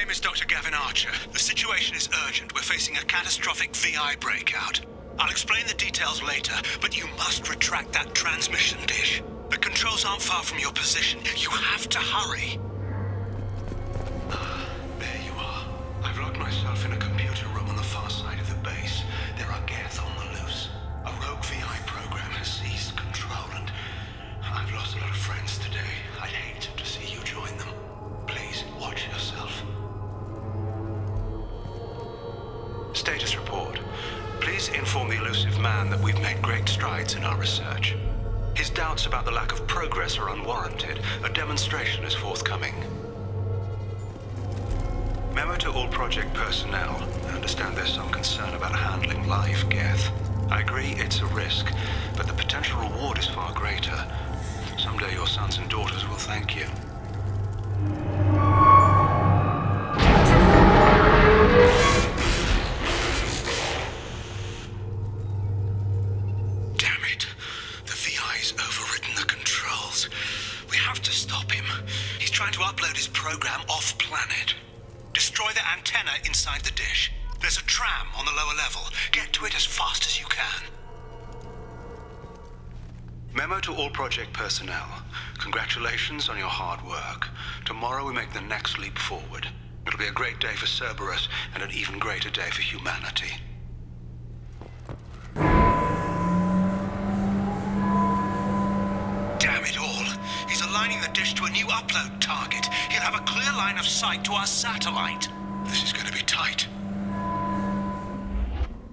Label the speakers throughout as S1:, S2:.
S1: name is Dr. Gavin Archer. The situation is urgent. We're facing a catastrophic VI breakout. I'll explain the details later, but you must retract that transmission dish. The controls aren't far from your position. You have to hurry. There you are. I've locked myself in a computer room on the far side of the base. There are Geth on the loose. A rogue VI program has seized control, and I've lost a lot of friends today. I'd hate to see you join them. Please, watch yourself. Status report. Please inform the elusive man that we've made great strides in our research. His doubts about the lack of progress are unwarranted. A demonstration is forthcoming. Memo to all project personnel. I understand there's some concern about handling live Geth. I agree it's a risk, but the potential reward is far greater. Someday your sons and daughters will thank you. Damn it. The VI's overridden the controls. We have to stop him. He's trying to upload his program off-planet. Destroy the antenna inside the dish. There's a tram on the lower level. Get to it as fast as you can. Memo to all project personnel. Congratulations on your hard work. Tomorrow we make the next leap forward. It'll be a great day for Cerberus and an even greater day for humanity. Damn it all. He's aligning the dish to a new upload target. He'll have a clear line of sight to our satellite. This is going to be tight.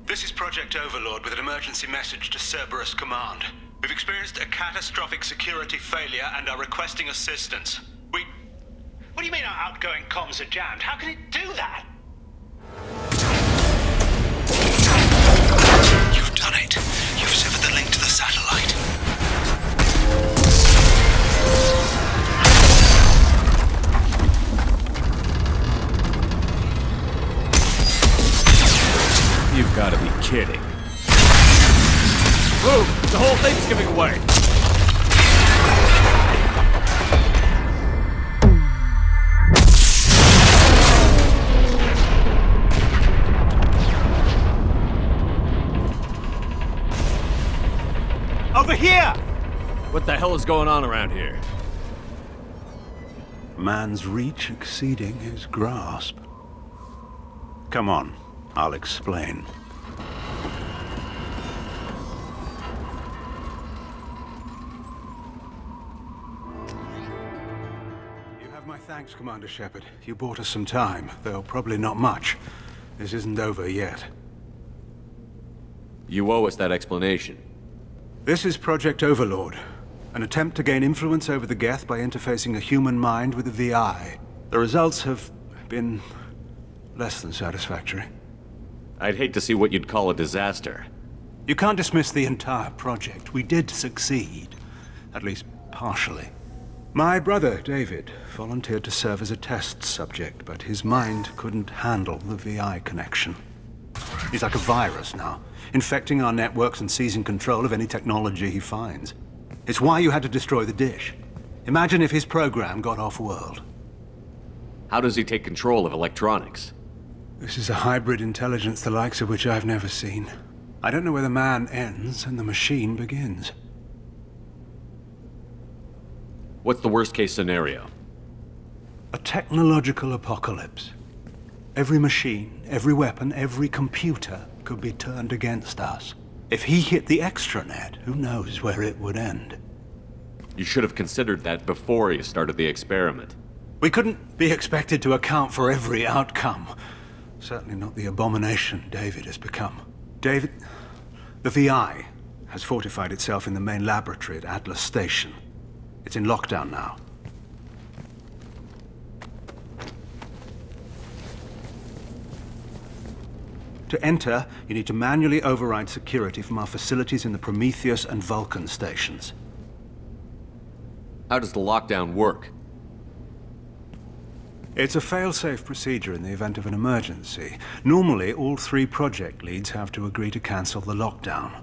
S1: This is Project Overlord with an emergency message to Cerberus Command. We've experienced a catastrophic security failure and are requesting assistance. What do you mean our outgoing comms are jammed? How can it do that? You've done it. You've severed the link to the satellite.
S2: You've got to be kidding. Move! The whole thing's giving away! Over here! What the hell is going on around here?
S3: Man's reach exceeding his grasp. Come on, I'll explain. You have my thanks, Commander Shepard. You bought us some time, though probably not much. This isn't over yet.
S2: You owe us that explanation.
S3: This is Project Overlord, an attempt to gain influence over the Geth by interfacing a human mind with a VI. The results have been less than satisfactory.
S2: I'd hate to see what you'd call a disaster.
S3: You can't dismiss the entire project. We did succeed, at least partially. My brother, David, volunteered to serve as a test subject, but his mind couldn't handle the VI connection. He's like a virus now, infecting our networks and seizing control of any technology he finds. It's why you had to destroy the dish. Imagine if his program got off-world.
S2: How does he take control of electronics?
S3: This is a hybrid intelligence the likes of which I've never seen. I don't know where the man ends and the machine begins.
S2: What's the worst-case scenario?
S3: A technological apocalypse. Every machine, every weapon, every computer could be turned against us. If he hit the extranet, who knows where it would end?
S2: You should have considered that before you started the experiment.
S3: We couldn't be expected to account for every outcome. Certainly not the abomination David has become. David, the VI has fortified itself in the main laboratory at Atlas Station. It's in lockdown now. To enter, you need to manually override security from our facilities in the Prometheus and Vulcan stations.
S2: How does the lockdown work?
S3: It's a fail-safe procedure in the event of an emergency. Normally, all 3 project leads have to agree to cancel the lockdown.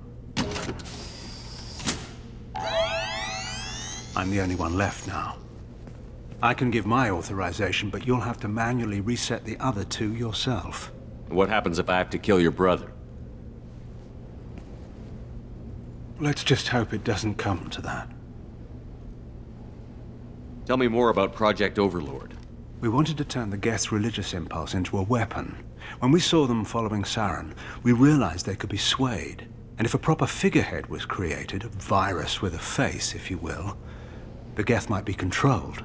S3: I'm the only one left now. I can give my authorization, but you'll have to manually reset the other two yourself.
S2: What happens if I have to kill your brother?
S3: Let's just hope it doesn't come to that.
S2: Tell me more about Project Overlord.
S3: We wanted to turn the Geth religious impulse into a weapon. When we saw them following Saren, we realized they could be swayed. And if a proper figurehead was created, a virus with a face, if you will, the Geth might be controlled.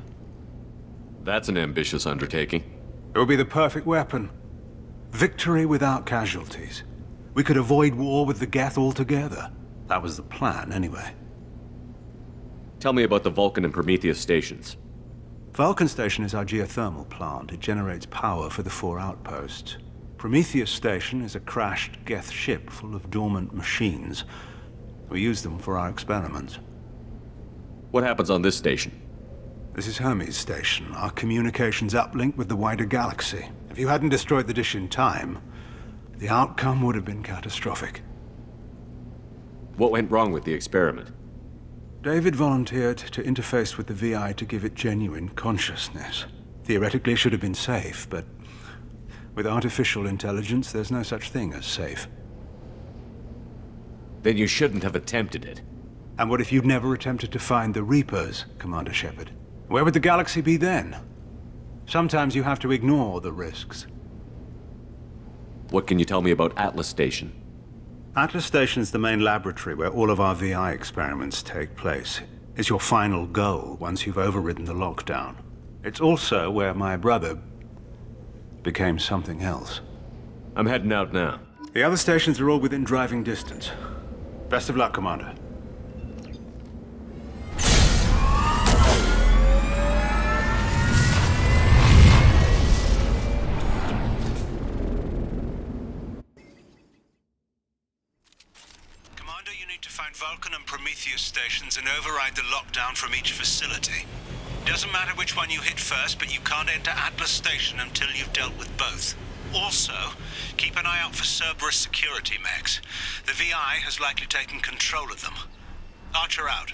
S2: That's an ambitious undertaking.
S3: It would be the perfect weapon. Victory without casualties. We could avoid war with the Geth altogether. That was the plan, anyway.
S2: Tell me about the Vulcan and Prometheus stations.
S3: Vulcan Station is our geothermal plant. It generates power for the 4 outposts. Prometheus Station is a crashed Geth ship full of dormant machines. We use them for our experiments.
S2: What happens on this station?
S3: This is Hermes Station, our communications uplink with the wider galaxy. If you hadn't destroyed the dish in time, the outcome would have been catastrophic.
S2: What went wrong with the experiment?
S3: David volunteered to interface with the VI to give it genuine consciousness. Theoretically, it should have been safe, but with artificial intelligence, there's no such thing as safe.
S2: Then you shouldn't have attempted it.
S3: And what if you'd never attempted to find the Reapers, Commander Shepard? Where would the galaxy be then? Sometimes you have to ignore the risks.
S2: What can you tell me about Atlas Station?
S3: Atlas Station is the main laboratory where all of our VI experiments take place. It's your final goal once you've overridden the lockdown. It's also where my brother became something else.
S2: I'm heading out now.
S3: The other stations are all within driving distance. Best of luck, Commander. Commander, you need to find Vulcan and Prometheus stations and override the lockdown from each facility. Doesn't matter which one you hit first, but you can't enter Atlas Station until you've dealt with both. Also, keep an eye out for Cerberus security mechs. The VI has likely taken control of them. Archer out.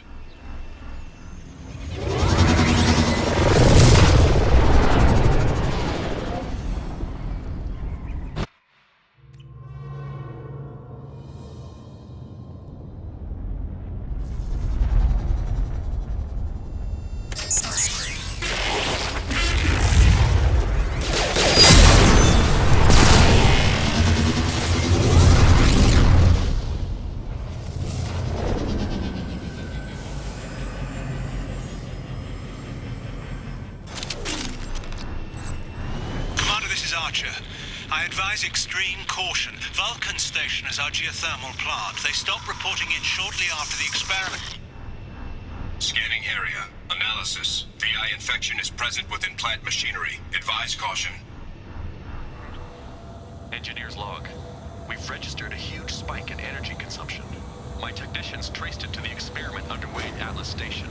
S3: I advise extreme caution. Vulcan Station is our geothermal plant. They stopped reporting in shortly after the experiment.
S4: Scanning area. Analysis. VI infection is present within plant machinery. Advise caution.
S5: Engineer's log. We've registered a huge spike in energy consumption. My technicians traced it to the experiment underway at Atlas Station.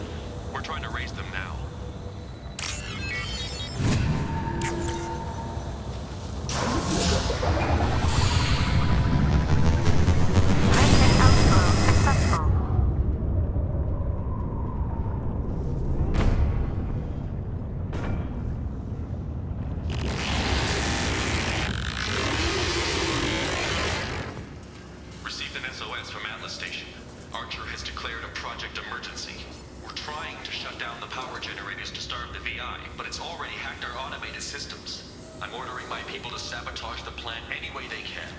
S5: We're trying to raise them now. Received an SOS from Atlas Station. Archer has declared a project emergency. We're trying to shut down the power generators to starve the VI, but it's already hacked our automated systems. I'm ordering my people to sabotage the plant any way they can.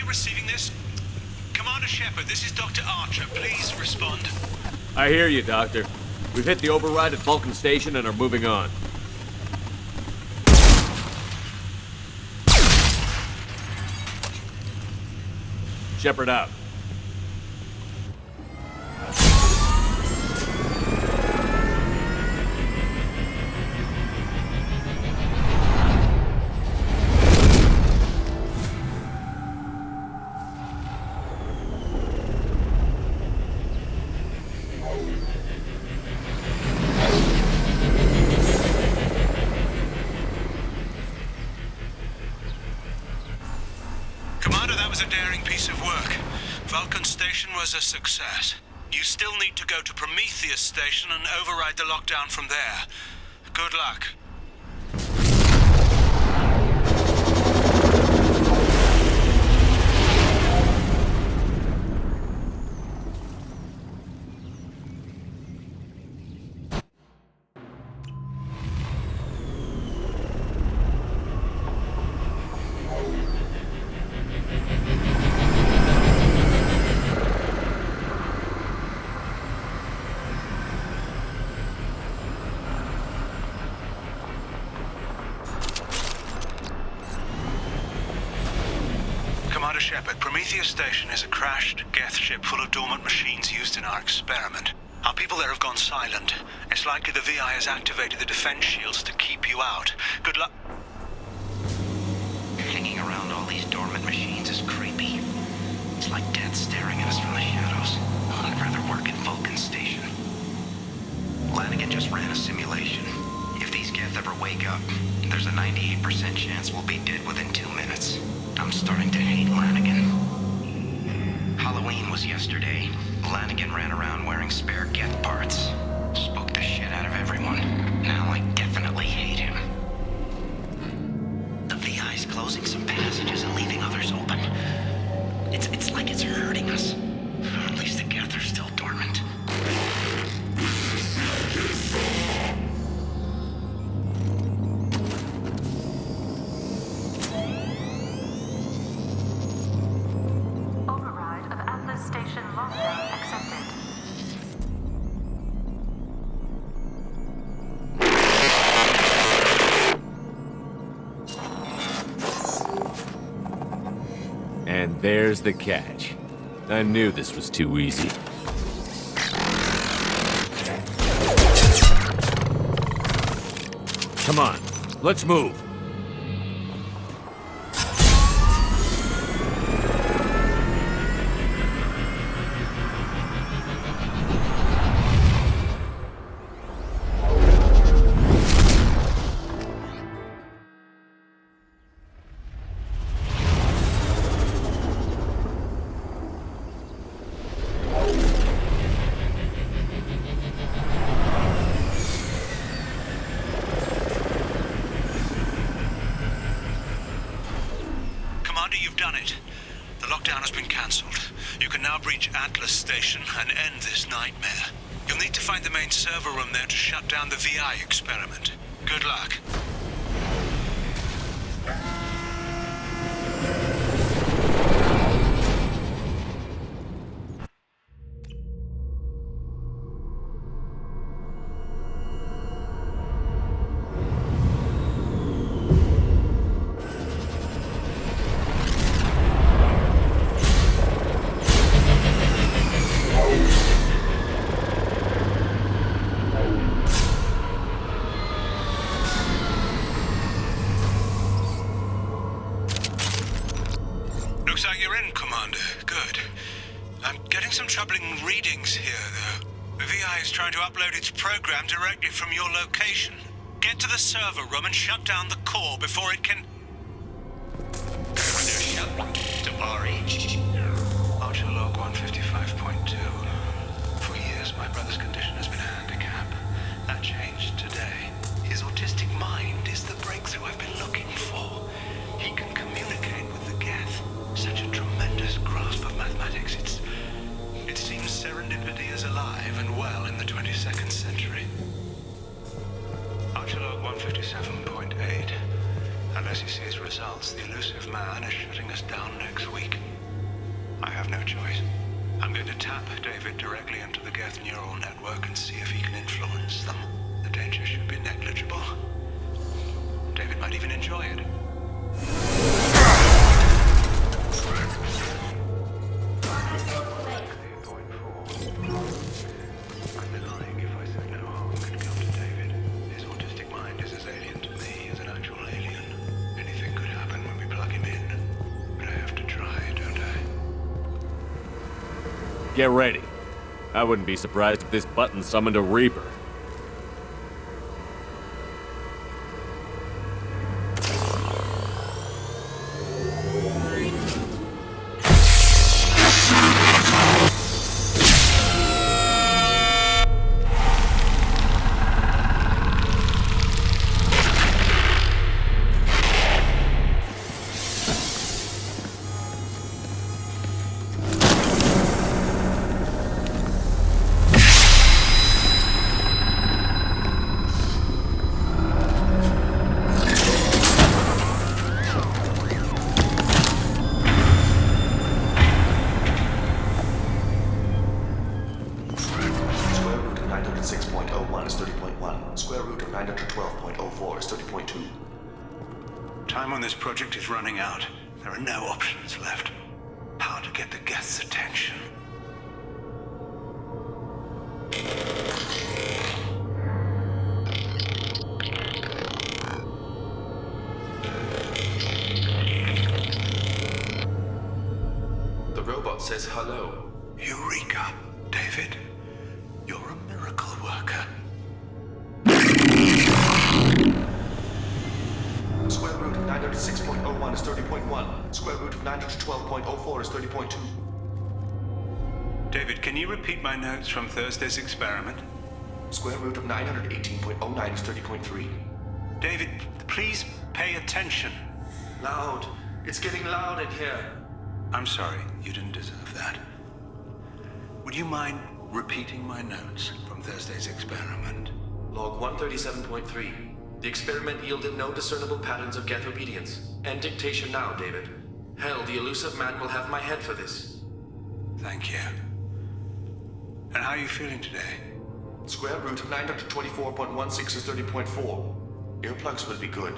S3: Receiving this? Commander Shepard, this is Dr. Archer. Please respond.
S2: I hear you, Doctor. We've hit the override at Vulcan Station and are moving on. Shepard out.
S3: Commander, that was a daring piece of work. Vulcan Station was a success. You still need to go to Prometheus Station and override the lockdown from there. Good luck. Commander Shepard, Prometheus Station is a crashed Geth ship full of dormant machines used in our experiment. Our people there have gone silent. It's likely the VI has activated the defense shields to keep you out. Good luck.
S6: Hanging around all these dormant machines is creepy. It's like death staring at us from the shadows. I'd rather work at Vulcan Station. Lanigan just ran a simulation. If these Geth ever wake up, there's a 98% chance we'll be dead within 2 minutes. I'm starting to hate Lanigan. Halloween was yesterday. Lanigan ran around wearing spare Geth parts. Spooked the shit out of everyone. Now I definitely hate him. The VI's closing some passages and leaving others open. It's like it's hurting us. At least the Geth are still dormant.
S7: Override of Atlas Station lockdown accepted.
S2: And there's the catch. I knew this was too easy. Come on, let's move.
S3: Commander, you've done it. The lockdown has been cancelled. You can now breach Atlas Station and end this nightmare. You'll need to find the main server room there to shut down the VI experiment. Good luck. Looks like you're in, Commander. Good. I'm getting some troubling readings here, though. The VI is trying to upload its program directly from your location. Get to the server room and shut down the core before it can... Archer log 155.2. For years, my brother's condition has been a handicap. That changed today. His autistic mind is the breakthrough I've been looking for. He can communicate with the Geth. Such a tremendous grasp of mathematics. It seems serendipity is alive and well in the 22nd century. Archer log 157.8. Unless he sees results, the elusive man is shutting us down next week. I have no choice. I'm going to tap David directly into the Geth neural network and see if he can influence them. The danger should be negligible. David might even enjoy it. I'd be lying if I said no harm could come to David. His autistic mind is as alien to me as an actual alien. Anything could happen when we plug him in. But I have to try, don't I?
S2: Get ready. I wouldn't be surprised if this button summoned a Reaper.
S3: Time on this project is running out. There are no options left. How to get the Geth's attention?
S8: The robot says hello.
S3: Eureka, David. You're a miracle worker.
S8: Square root of 906.01 is 30.1. Square root of 912.04 is 30.2.
S3: David, can you repeat my notes from Thursday's experiment?
S8: Square root of 918.09 is 30.3.
S3: David, please pay attention.
S8: Loud. It's getting loud in here.
S3: I'm sorry, you didn't deserve that. Would you mind repeating my notes from Thursday's experiment?
S8: Log 137.3. The experiment yielded no discernible patterns of Geth obedience. End dictation now, David. Hell, the elusive man will have my head for this.
S3: Thank you. And how are you feeling today?
S8: Square root of 924.16 is 30.4. Earplugs will be good.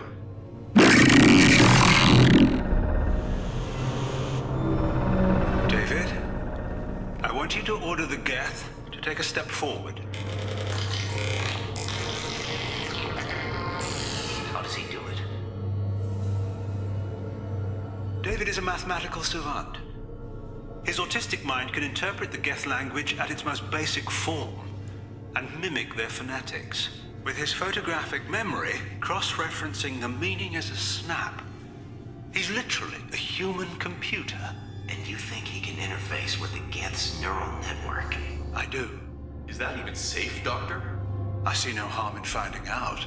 S3: David, I want you to order the Geth to take a step forward.
S6: How does he do it?
S3: David is a mathematical savant. His autistic mind can interpret the Geth language at its most basic form and mimic their phonetics. With his photographic memory, cross-referencing the meaning as a snap. He's literally a human computer.
S6: And you think he can interface with the Geth's neural network?
S3: I do.
S8: Is that even safe, Doctor?
S3: I see no harm in finding out.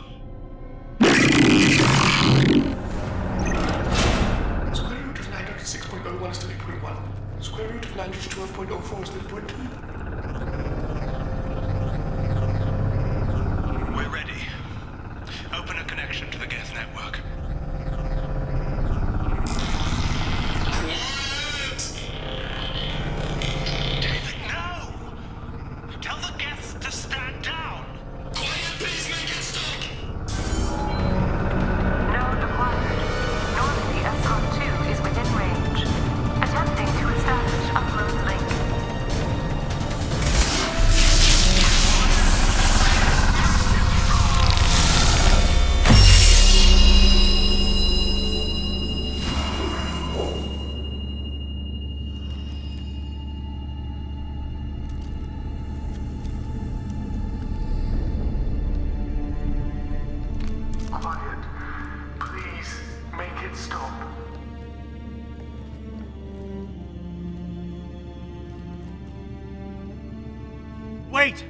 S8: Square root of 906.01 is 30.1. Square root of 912.04 is 30.2.
S3: We're ready. Open a connection to the Geth network. David, no! Tell the Geths to stand down!
S4: Quiet, please make it stop!
S7: Node acquired. Normandy SR2 is within range. Attempting to establish upload link.
S1: Quiet. Please make it stop.
S3: Wait!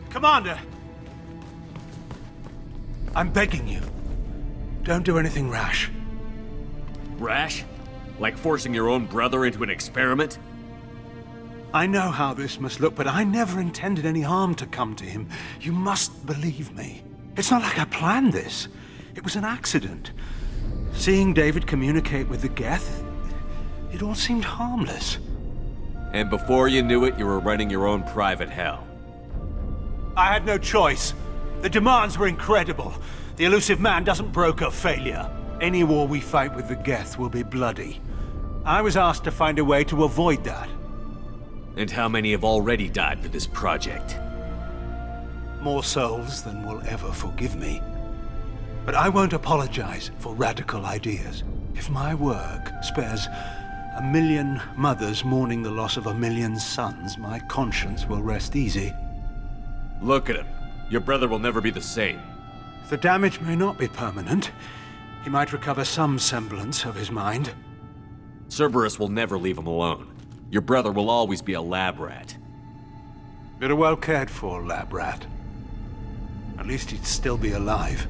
S3: Commander! I'm begging you. Don't do anything rash.
S2: Rash? Like forcing your own brother into an experiment?
S3: I know how this must look, but I never intended any harm to come to him. You must believe me. It's not like I planned this. It was an accident. Seeing David communicate with the Geth, it all seemed harmless.
S2: And before you knew it, you were running your own private hell.
S3: I had no choice. The demands were incredible. The Illusive Man doesn't broker failure. Any war we fight with the Geth will be bloody. I was asked to find a way to avoid that.
S2: And how many have already died for this project?
S3: More souls than will ever forgive me. But I won't apologize for radical ideas. If my work spares 1 million mothers mourning the loss of 1 million sons, my conscience will rest easy.
S2: Look at him. Your brother will never be the same.
S3: The damage may not be permanent. He might recover some semblance of his mind.
S2: Cerberus will never leave him alone. Your brother will always be a lab rat.
S3: But a well-cared-for lab rat. At least he'd still be alive.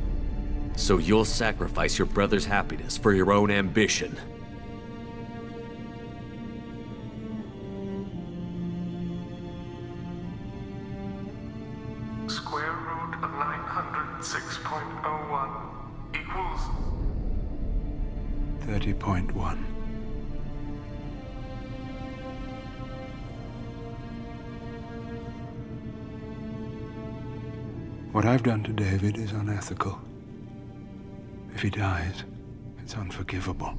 S2: So you'll sacrifice your brother's happiness for your own ambition.
S9: Square root of 906.01 equals
S3: 30.1. What I've done to David is unethical. If he dies, it's unforgivable.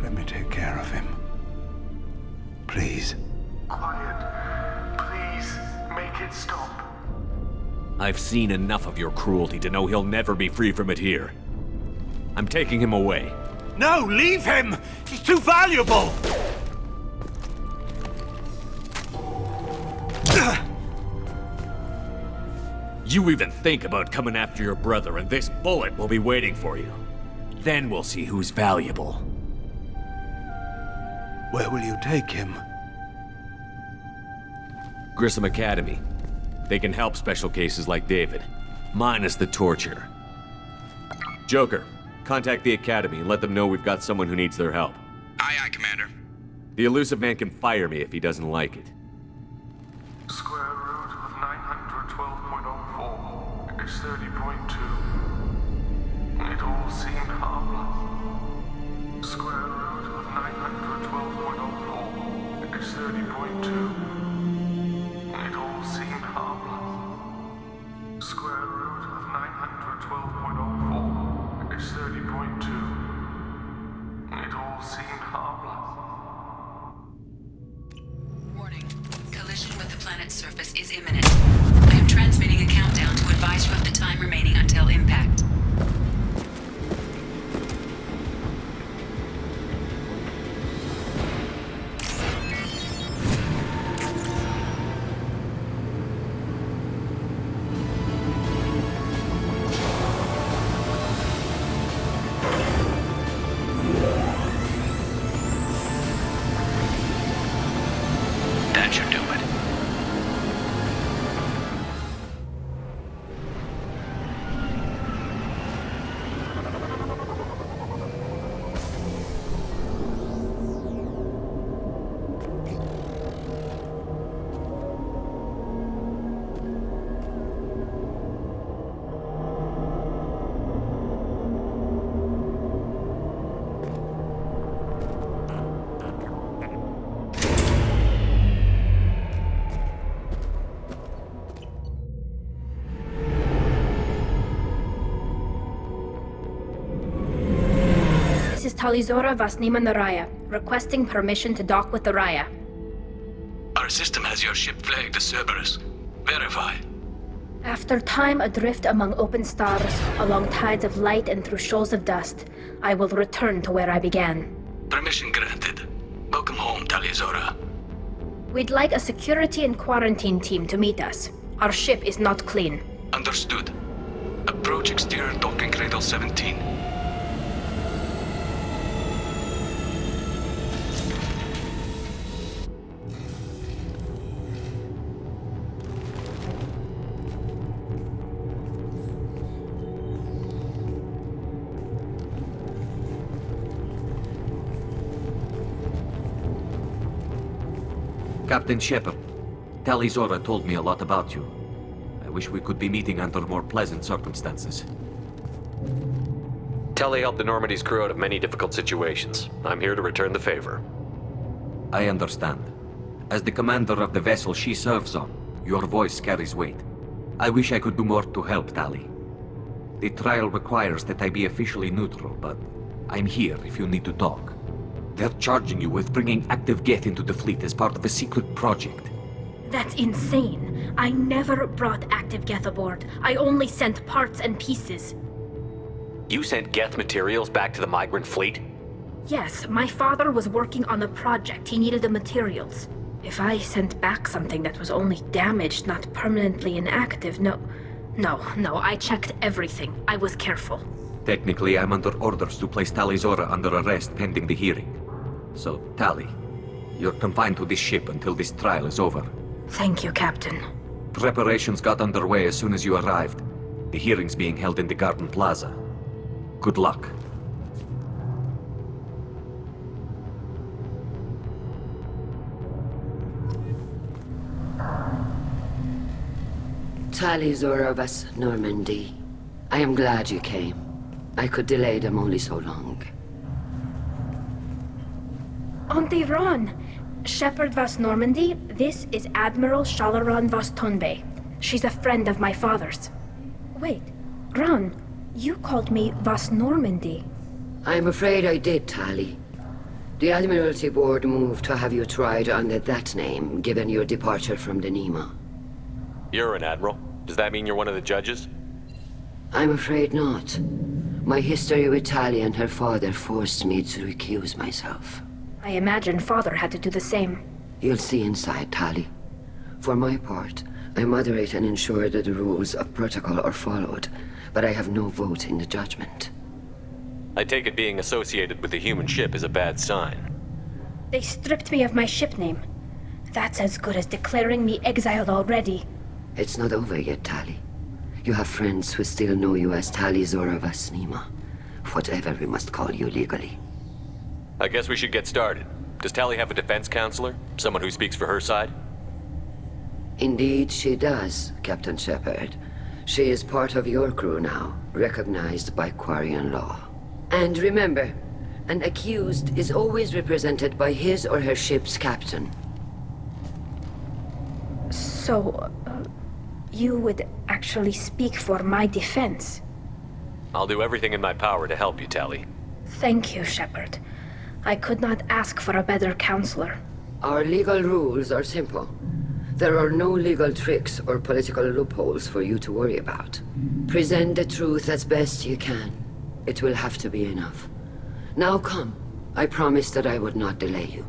S3: Let me take care of him. Please.
S9: quiet. Please, make it stop.
S2: I've seen enough of your cruelty to know he'll never be free from it here. I'm taking him away.
S3: No, leave him! He's too valuable!
S2: You even think about coming after your brother, and this bullet will be waiting for you. Then we'll see who's valuable.
S3: Where will you take him?
S2: Grissom Academy. They can help special cases like David, minus the torture. Joker, contact the Academy and let them know we've got someone who needs their help.
S4: Aye, aye, Commander.
S2: The Illusive Man can fire me if he doesn't like it.
S9: Square root of 912.04 is 30.2. It all seemed harmless. Square root of 912.04 is 30.2. It all seemed harmless. Square root of 912.04 is 30.2. It all seemed harmless.
S10: Warning. Collision with the planet's surface is imminent. I am transmitting a countdown to advise you of the time remaining until impact.
S6: That should do it.
S11: This is Talizora Vasnima Naraya, requesting permission to dock with the Raya.
S6: Our system has your ship flagged as Cerberus. Verify.
S11: After time adrift among open stars, along tides of light and through shoals of dust, I will return to where I began.
S6: Permission granted. Welcome home, Talizora.
S11: We'd like a security and quarantine team to meet us. Our ship is not clean.
S6: Understood. Approach exterior docking cradle 17.
S12: Captain Shepard, Talizora told me a lot about you. I wish we could be meeting under more pleasant circumstances.
S13: Tali helped the Normandy's crew out of many difficult situations. I'm here to return the favor.
S12: I understand. As the commander of the vessel she serves on, your voice carries weight. I wish I could do more to help, Tali. The trial requires that I be officially neutral, but I'm here if you need to talk. They're charging you with bringing active Geth into the fleet as part of a secret project.
S11: That's insane. I never brought active Geth aboard. I only sent parts and pieces.
S2: You sent Geth materials back to the migrant fleet?
S11: Yes, my father was working on a project. He needed the materials. If I sent back something that was only damaged, not permanently inactive, no, I checked everything. I was careful.
S12: Technically, I'm under orders to place Tali Zora under arrest pending the hearing. So, Tali, you're confined to this ship until this trial is over.
S11: Thank you, Captain.
S12: Preparations got underway as soon as you arrived. The hearing's being held in the Garden Plaza. Good luck.
S13: Tali Zora Vas Normandy. I am glad you came. I could delay them only so long.
S11: Auntie Ron! Shepard Vas Normandy, this is Admiral Shalaran Vas Tonbe. She's a friend of my father's. Wait, Ron, you called me Vas Normandy.
S13: I'm afraid I did, Tali. The Admiralty Board moved to have you tried under that name, given your departure from the Nima.
S2: You're an admiral. Does that mean you're one of the judges?
S13: I'm afraid not. My history with Tali and her father forced me to recuse myself.
S11: I imagine father had to do the same.
S13: You'll see inside, Tali. For my part, I moderate and ensure that the rules of protocol are followed, but I have no vote in the judgment.
S2: I take it being associated with the human ship is a bad sign.
S11: They stripped me of my ship name. That's as good as declaring me exiled already.
S13: It's not over yet, Tali. You have friends who still know you as Tali Zora Vas Nima. Whatever we must call you legally.
S2: I guess we should get started. Does Tali have a defense counselor? Someone who speaks for her side?
S13: Indeed, she does, Captain Shepard. She is part of your crew now, recognized by Quarian law. And remember, an accused is always represented by his or her ship's captain.
S11: So, you would actually speak for my defense?
S2: I'll do everything in my power to help you, Tali.
S11: Thank you, Shepard. I could not ask for a better counselor.
S13: Our legal rules are simple. There are no legal tricks or political loopholes for you to worry about. Present the truth as best you can. It will have to be enough. Now come. I promised that I would not delay you.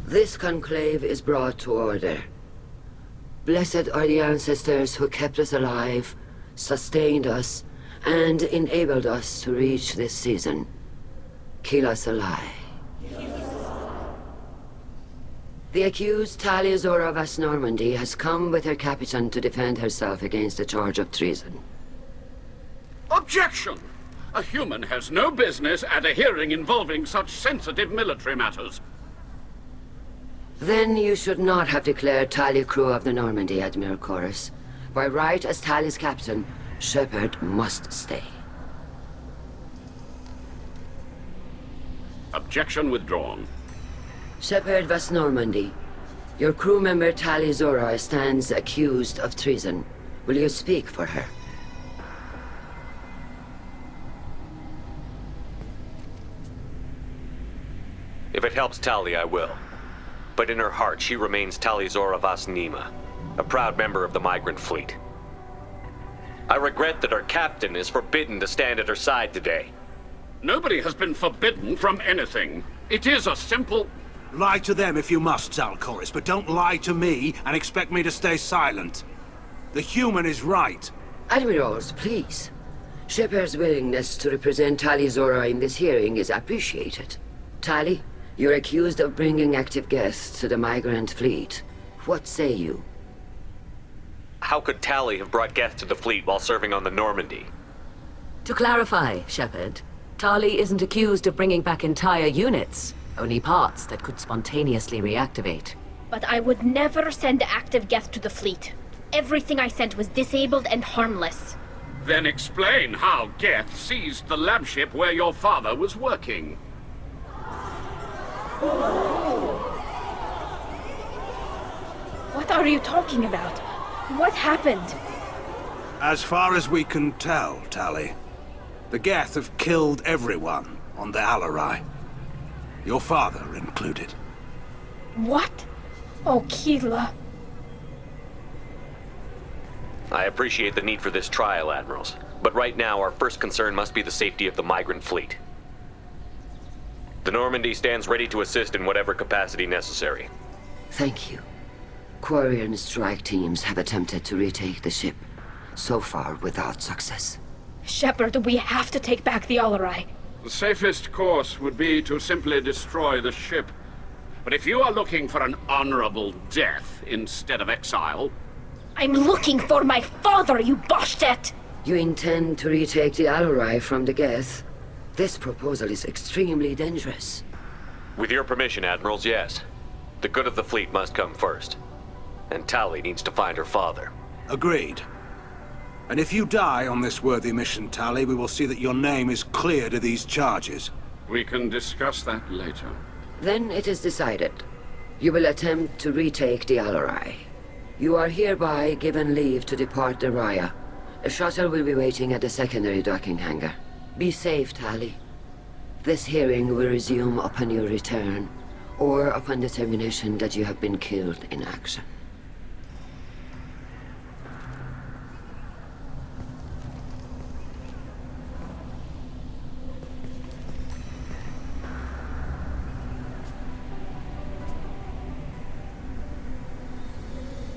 S13: This conclave is brought to order. Blessed are the ancestors who kept us alive, sustained us, and enabled us to reach this season. Kila Salai. The accused Tali Zora Vas Normandy has come with her captain to defend herself against a charge of treason.
S14: Objection! A human has no business at a hearing involving such sensitive military matters.
S13: Then you should not have declared Tali crew of the Normandy, Admiral Chorus. By right as Tali's captain, Shepard must stay.
S14: Objection withdrawn.
S13: Shepard Vas Normandy, your crew member Tali Zora stands accused of treason. Will you speak for her?
S2: If it helps Tali, I will. But in her heart, she remains Tali Zora Vas Nima, a proud member of the migrant fleet. I regret that her captain is forbidden to stand at her side today.
S14: Nobody has been forbidden from anything. It is a simple...
S3: Lie to them if you must, Zalcoris, but don't lie to me and expect me to stay silent. The human is right.
S13: Admirals, please. Shepard's willingness to represent Tali Zora in this hearing is appreciated. Tali, you're accused of bringing active Geth to the migrant fleet. What say you?
S2: How could Tali have brought Geth to the fleet while serving on the Normandy?
S15: To clarify, Shepard, Tali isn't accused of bringing back entire units, only parts that could spontaneously reactivate.
S11: But I would never send active Geth to the fleet. Everything I sent was disabled and harmless.
S14: Then explain how Geth seized the lab ship where your father was working.
S11: What are you talking about? What happened?
S3: As far as we can tell, Tali, the Geth have killed everyone on the Alarai. Your father included.
S11: What? Oh, Keela.
S2: I appreciate the need for this trial, Admirals. But right now, our first concern must be the safety of the migrant fleet. The Normandy stands ready to assist in whatever capacity necessary.
S13: Thank you. Quarian strike teams have attempted to retake the ship, so far without success.
S11: Shepard, we have to take back the Alarai.
S14: The safest course would be to simply destroy the ship. But if you are looking for an honorable death instead of exile...
S11: I'm looking for my father, you bastet!
S13: You intend to retake the Alarai from the Geth? This proposal is extremely dangerous.
S2: With your permission, Admirals, yes. The good of the fleet must come first. And Tali needs to find her father.
S3: Agreed. And if you die on this worthy mission, Tali, we will see that your name is cleared of these charges.
S14: We can discuss that later.
S13: Then it is decided. You will attempt to retake the Alarai. You are hereby given leave to depart the Raya. A shuttle will be waiting at the secondary docking hangar. Be safe, Tali. This hearing will resume upon your return, or upon determination that you have been killed in action.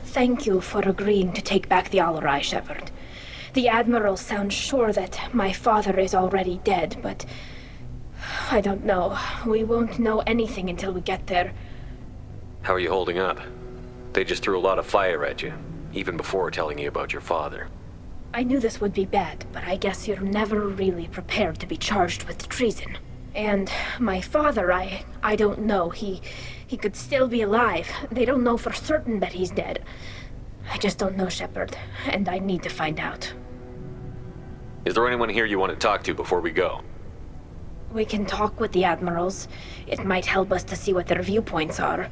S11: Thank you for agreeing to take back the Alarai, Shepard. The Admiral sounds sure that my father is already dead, but... I don't know. We won't know anything until we get there.
S2: How are you holding up? They just threw a lot of fire at you, even before telling you about your father.
S11: I knew this would be bad, but I guess you're never really prepared to be charged with treason. And my father, I don't know. He could still be alive. They don't know for certain that he's dead. I just don't know, Shepard, and I need to find out.
S2: Is there anyone here you want to talk to before we go?
S11: We can talk with the Admirals. It might help us to see what their viewpoints are.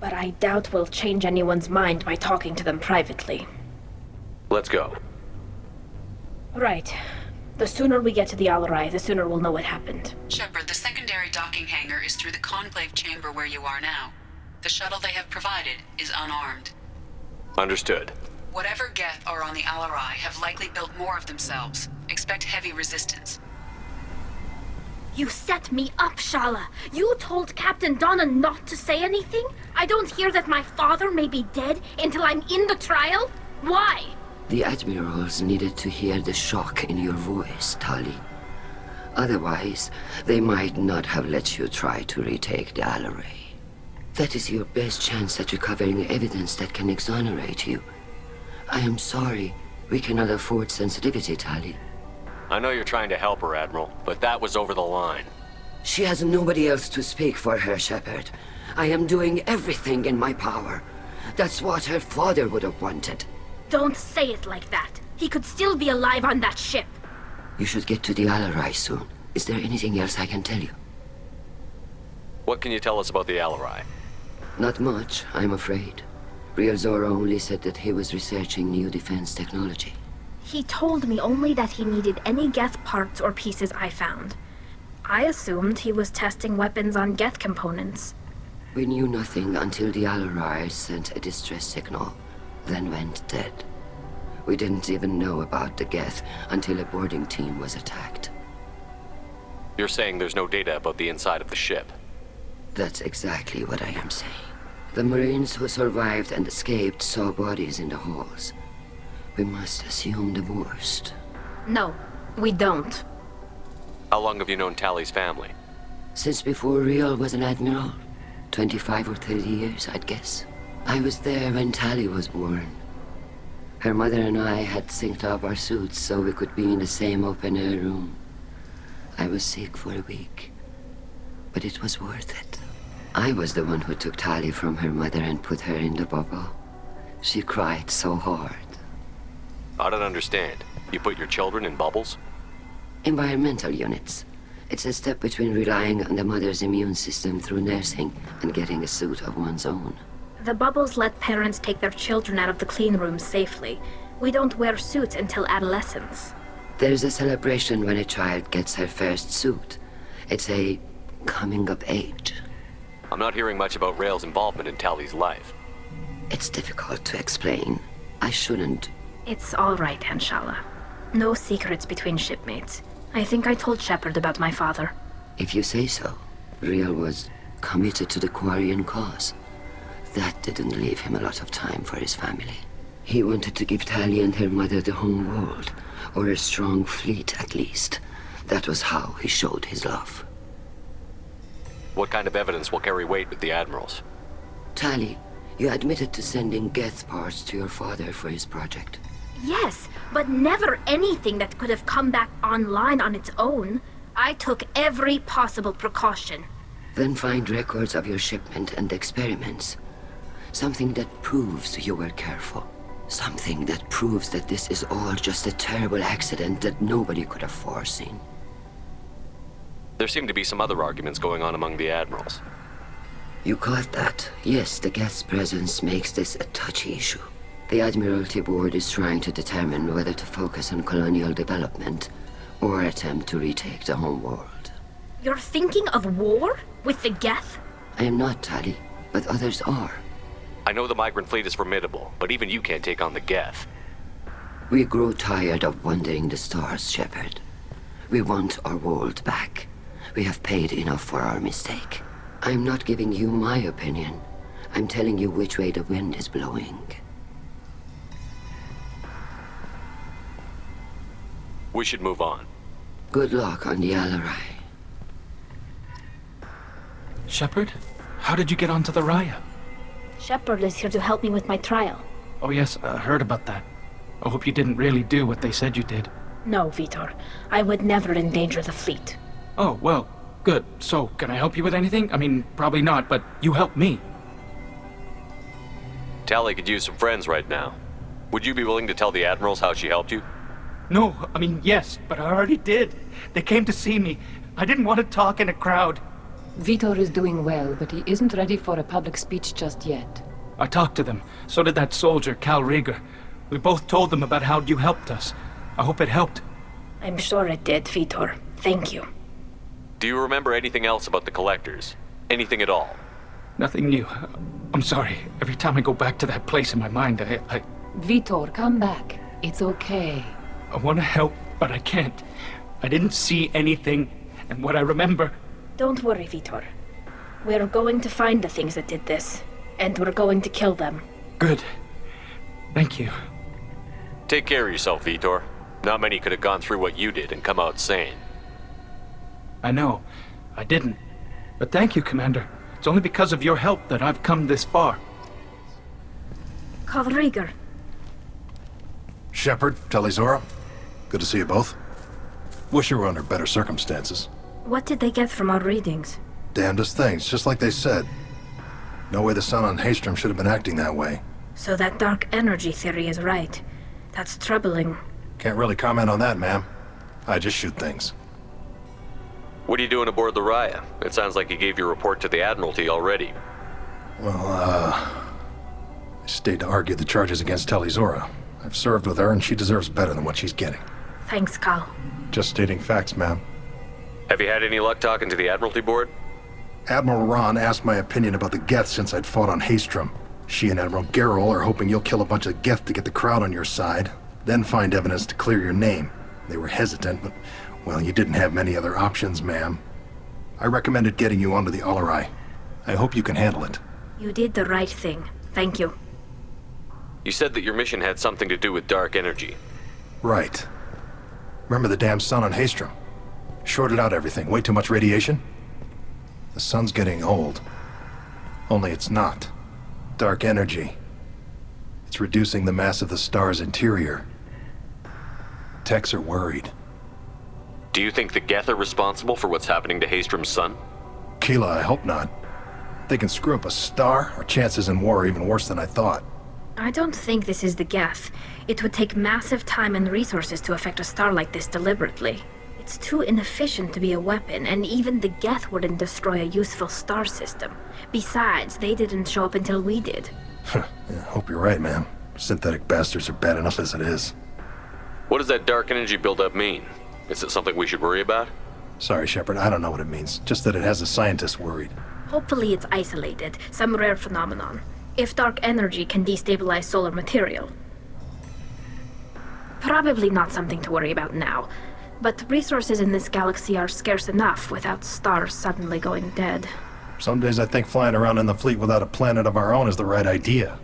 S11: But I doubt we'll change anyone's mind by talking to them privately.
S2: Let's go.
S11: Right. The sooner we get to the Alarai, the sooner we'll know what happened.
S10: Shepard, the secondary docking hangar is through the Conclave chamber where you are now. The shuttle they have provided is unarmed.
S2: Understood.
S10: Whatever Geth are on the Alarai have likely built more of themselves. Expect heavy resistance.
S11: You set me up, Shala. You told Captain Donna not to say anything? I don't hear that my father may be dead until I'm in the trial? Why?
S13: The Admirals needed to hear the shock in your voice, Tali. Otherwise, they might not have let you try to retake the Alarai. That is your best chance at recovering evidence that can exonerate you. I am sorry. We cannot afford sensitivity, Tali.
S2: I know you're trying to help her, Admiral, but that was over the line.
S13: She has nobody else to speak for her, Shepard. I am doing everything in my power. That's what her father would have wanted.
S11: Don't say it like that. He could still be alive on that ship.
S13: You should get to the Alarai soon. Is there anything else I can tell you?
S2: What can you tell us about the Alarai?
S13: Not much, I'm afraid. Real Zora only said that he was researching new defense technology.
S11: He told me only that he needed any Geth parts or pieces I found. I assumed he was testing weapons on Geth components.
S13: We knew nothing until the Alarai sent a distress signal, then went dead. We didn't even know about the Geth until a boarding team was attacked.
S2: You're saying there's no data about the inside of the ship?
S13: That's exactly what I am saying. The Marines who survived and escaped saw bodies in the halls. We must assume the worst.
S11: No. We don't.
S2: How long have you known Tally's family?
S13: Since before Riel was an admiral. 25 or 30 years, I'd guess. I was there when Tally was born. Her mother and I had synced up our suits so we could be in the same open-air room. I was sick for a week, but it was worth it. I was the one who took Tally from her mother and put her in the bubble. She cried so hard.
S2: I don't understand. You put your children in bubbles?
S13: Environmental units. It's a step between relying on the mother's immune system through nursing and getting a suit of one's own.
S11: The bubbles let parents take their children out of the clean rooms safely. We don't wear suits until adolescence.
S13: There's a celebration when a child gets her first suit. It's a coming of age.
S2: I'm not hearing much about Rael's involvement in Tally's life.
S13: It's difficult to explain. I shouldn't.
S11: It's all right, Anshala. No secrets between shipmates. I think I told Shepard about my father.
S13: If you say so. Riel was committed to the Quarian cause. That didn't leave him a lot of time for his family. He wanted to give Tally and her mother the home world, or a strong fleet at least. That was how he showed his love.
S2: What kind of evidence will carry weight with the admirals?
S13: Tally, you admitted to sending Geth parts to your father for his project.
S11: Yes, but never anything that could have come back online on its own. I took every possible precaution.
S13: Then find records of your shipment and experiments. Something that proves you were careful. Something that proves that this is all just a terrible accident that nobody could have foreseen.
S2: There seem to be some other arguments going on among the admirals.
S13: You caught that? Yes, the Geth's presence makes this a touchy issue. The Admiralty Board is trying to determine whether to focus on colonial development or attempt to retake the home world.
S11: You're thinking of war? With the Geth?
S13: I am not, Tally, but others are.
S2: I know the migrant fleet is formidable, but even you can't take on the Geth.
S13: We grow tired of wandering the stars, Shepard. We want our world back. We have paid enough for our mistake. I'm not giving you my opinion. I'm telling you which way the wind is blowing.
S2: We should move on.
S13: Good luck on the Alarai.
S16: Shepard? How did you get onto the Raya?
S11: Shepard is here to help me with my trial.
S16: Oh yes, I heard about that. I hope you didn't really do what they said you did.
S11: No, Vitor. I would never endanger the fleet.
S16: Oh, well, good. So, can I help you with anything? I mean, probably not, but you helped me.
S2: Tally could use some friends right now. Would you be willing to tell the admirals how she helped you?
S16: No, I mean, yes, but I already did. They came to see me. I didn't want to talk in a crowd.
S17: Vitor is doing well, but he isn't ready for a public speech just yet.
S16: I talked to them. So did that soldier, Cal Rieger. We both told them about how you helped us. I hope it helped.
S11: I'm sure it did, Vitor. Thank you.
S2: Do you remember anything else about the Collectors? Anything at all?
S16: Nothing new. I'm sorry. Every time I go back to that place in my mind, I...
S17: Vitor, come back. It's okay.
S16: I want to help, but I can't. I didn't see anything, and what I remember...
S11: Don't worry, Vitor. We're going to find the things that did this, and we're going to kill them.
S16: Good. Thank you.
S2: Take care of yourself, Vitor. Not many could have gone through what you did and come out sane.
S16: I know. I didn't. But thank you, Commander. It's only because of your help that I've come this far.
S11: Cal Rieger.
S18: Shepard, Tali'Zorah. Good to see you both. Wish you were under better circumstances.
S11: What did they get from our readings?
S18: Damnedest things, just like they said. No way the sun on Haystrom should have been acting that way.
S11: So that dark energy theory is right. That's troubling.
S18: Can't really comment on that, ma'am. I just shoot things.
S2: What are you doing aboard the Raya? It sounds like you gave your report to the Admiralty already.
S18: Well, I stayed to argue the charges against Tali'Zorah. I've served with her, and she deserves better than what she's getting.
S11: Thanks, Cal.
S18: Just stating facts, ma'am.
S2: Have you had any luck talking to the Admiralty Board?
S18: Admiral Ron asked my opinion about the Geth since I'd fought on Haystrom. She and Admiral Gerrel are hoping you'll kill a bunch of Geth to get the crowd on your side, then find evidence to clear your name. They were hesitant, but, well, you didn't have many other options, ma'am. I recommended getting you onto the Alarai. I hope you can handle it.
S11: You did the right thing. Thank you.
S2: You said that your mission had something to do with dark energy.
S18: Right. Remember the damn sun on Haestrom? Shorted out everything. Way too much radiation? The sun's getting old. Only it's not. Dark energy. It's reducing the mass of the star's interior. Techs are worried.
S2: Do you think the Geth are responsible for what's happening to Haestrom's sun?
S18: Keela, I hope not. If they can screw up a star, our chances in war are even worse than I thought.
S11: I don't think this is the Geth. It would take massive time and resources to affect a star like this deliberately. It's too inefficient to be a weapon, and even the Geth wouldn't destroy a useful star system. Besides, they didn't show up until we did.
S18: Yeah, hope you're right, man. Synthetic bastards are bad enough as it is.
S2: What does that dark energy buildup mean? Is it something we should worry about?
S18: Sorry, Shepard, I don't know what it means. Just that it has the scientists worried.
S11: Hopefully it's isolated, some rare phenomenon. If dark energy can destabilize solar material. Probably not something to worry about now, but resources in this galaxy are scarce enough without stars suddenly going dead.
S18: Some days I think flying around in the fleet without a planet of our own is the right idea.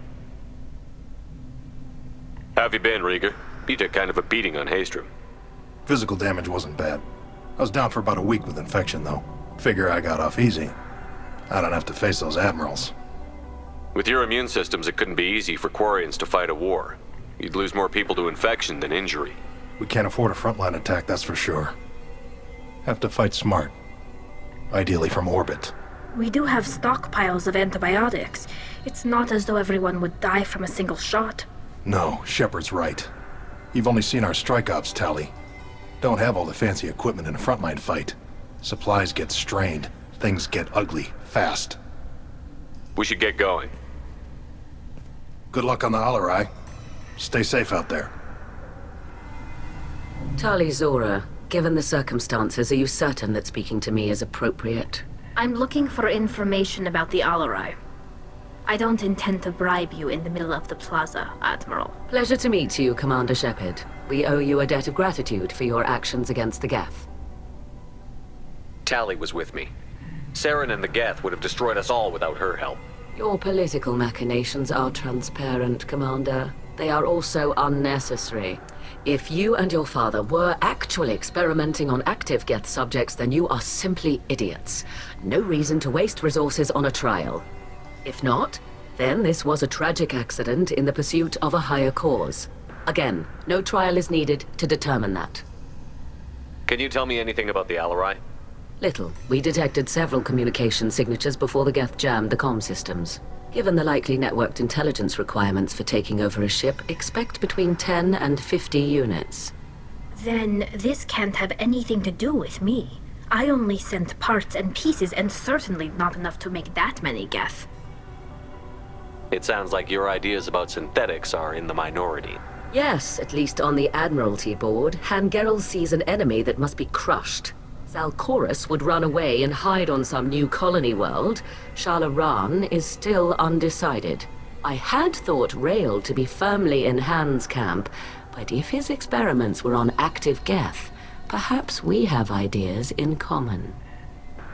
S2: How have you been, Rieger? You took kind of a beating on Haestrom.
S18: Physical damage wasn't bad. I was down for about a week with infection, though. Figure I got off easy. I don't have to face those admirals.
S2: With your immune systems, it couldn't be easy for Quarians to fight a war. You'd lose more people to infection than injury.
S18: We can't afford a frontline attack, that's for sure. Have to fight smart. Ideally from orbit.
S11: We do have stockpiles of antibiotics. It's not as though everyone would die from a single shot.
S18: No, Shepard's right. You've only seen our strike ops tally. Don't have all the fancy equipment in a frontline fight. Supplies get strained. Things get ugly, fast.
S2: We should get going.
S18: Good luck on the Alarai. Stay safe out there.
S15: Tali Zora, given the circumstances, are you certain that speaking to me is appropriate?
S11: I'm looking for information about the Alarai. I don't intend to bribe you in the middle of the plaza, Admiral.
S15: Pleasure to meet you, Commander Shepard. We owe you a debt of gratitude for your actions against the Geth.
S2: Tali was with me. Saren and the Geth would have destroyed us all without her help.
S15: Your political machinations are transparent, Commander. They are also unnecessary. If you and your father were actually experimenting on active Geth subjects, then you are simply idiots. No reason to waste resources on a trial. If not, then this was a tragic accident in the pursuit of a higher cause. Again, no trial is needed to determine that.
S2: Can you tell me anything about the Alarai?
S15: Little. We detected several communication signatures before the Geth jammed the comm systems. Given the likely networked intelligence requirements for taking over a ship, expect between 10 and 50 units.
S11: Then this can't have anything to do with me. I only sent parts and pieces, and certainly not enough to make that many Geth.
S2: It sounds like your ideas about synthetics are in the minority.
S15: Yes, at least on the Admiralty board, Han Gerrel sees an enemy that must be crushed. Zalcorus would run away and hide on some new colony world. Shala is still undecided. I had thought Rael to be firmly in Han's camp, but if his experiments were on active Geth, perhaps we have ideas in common.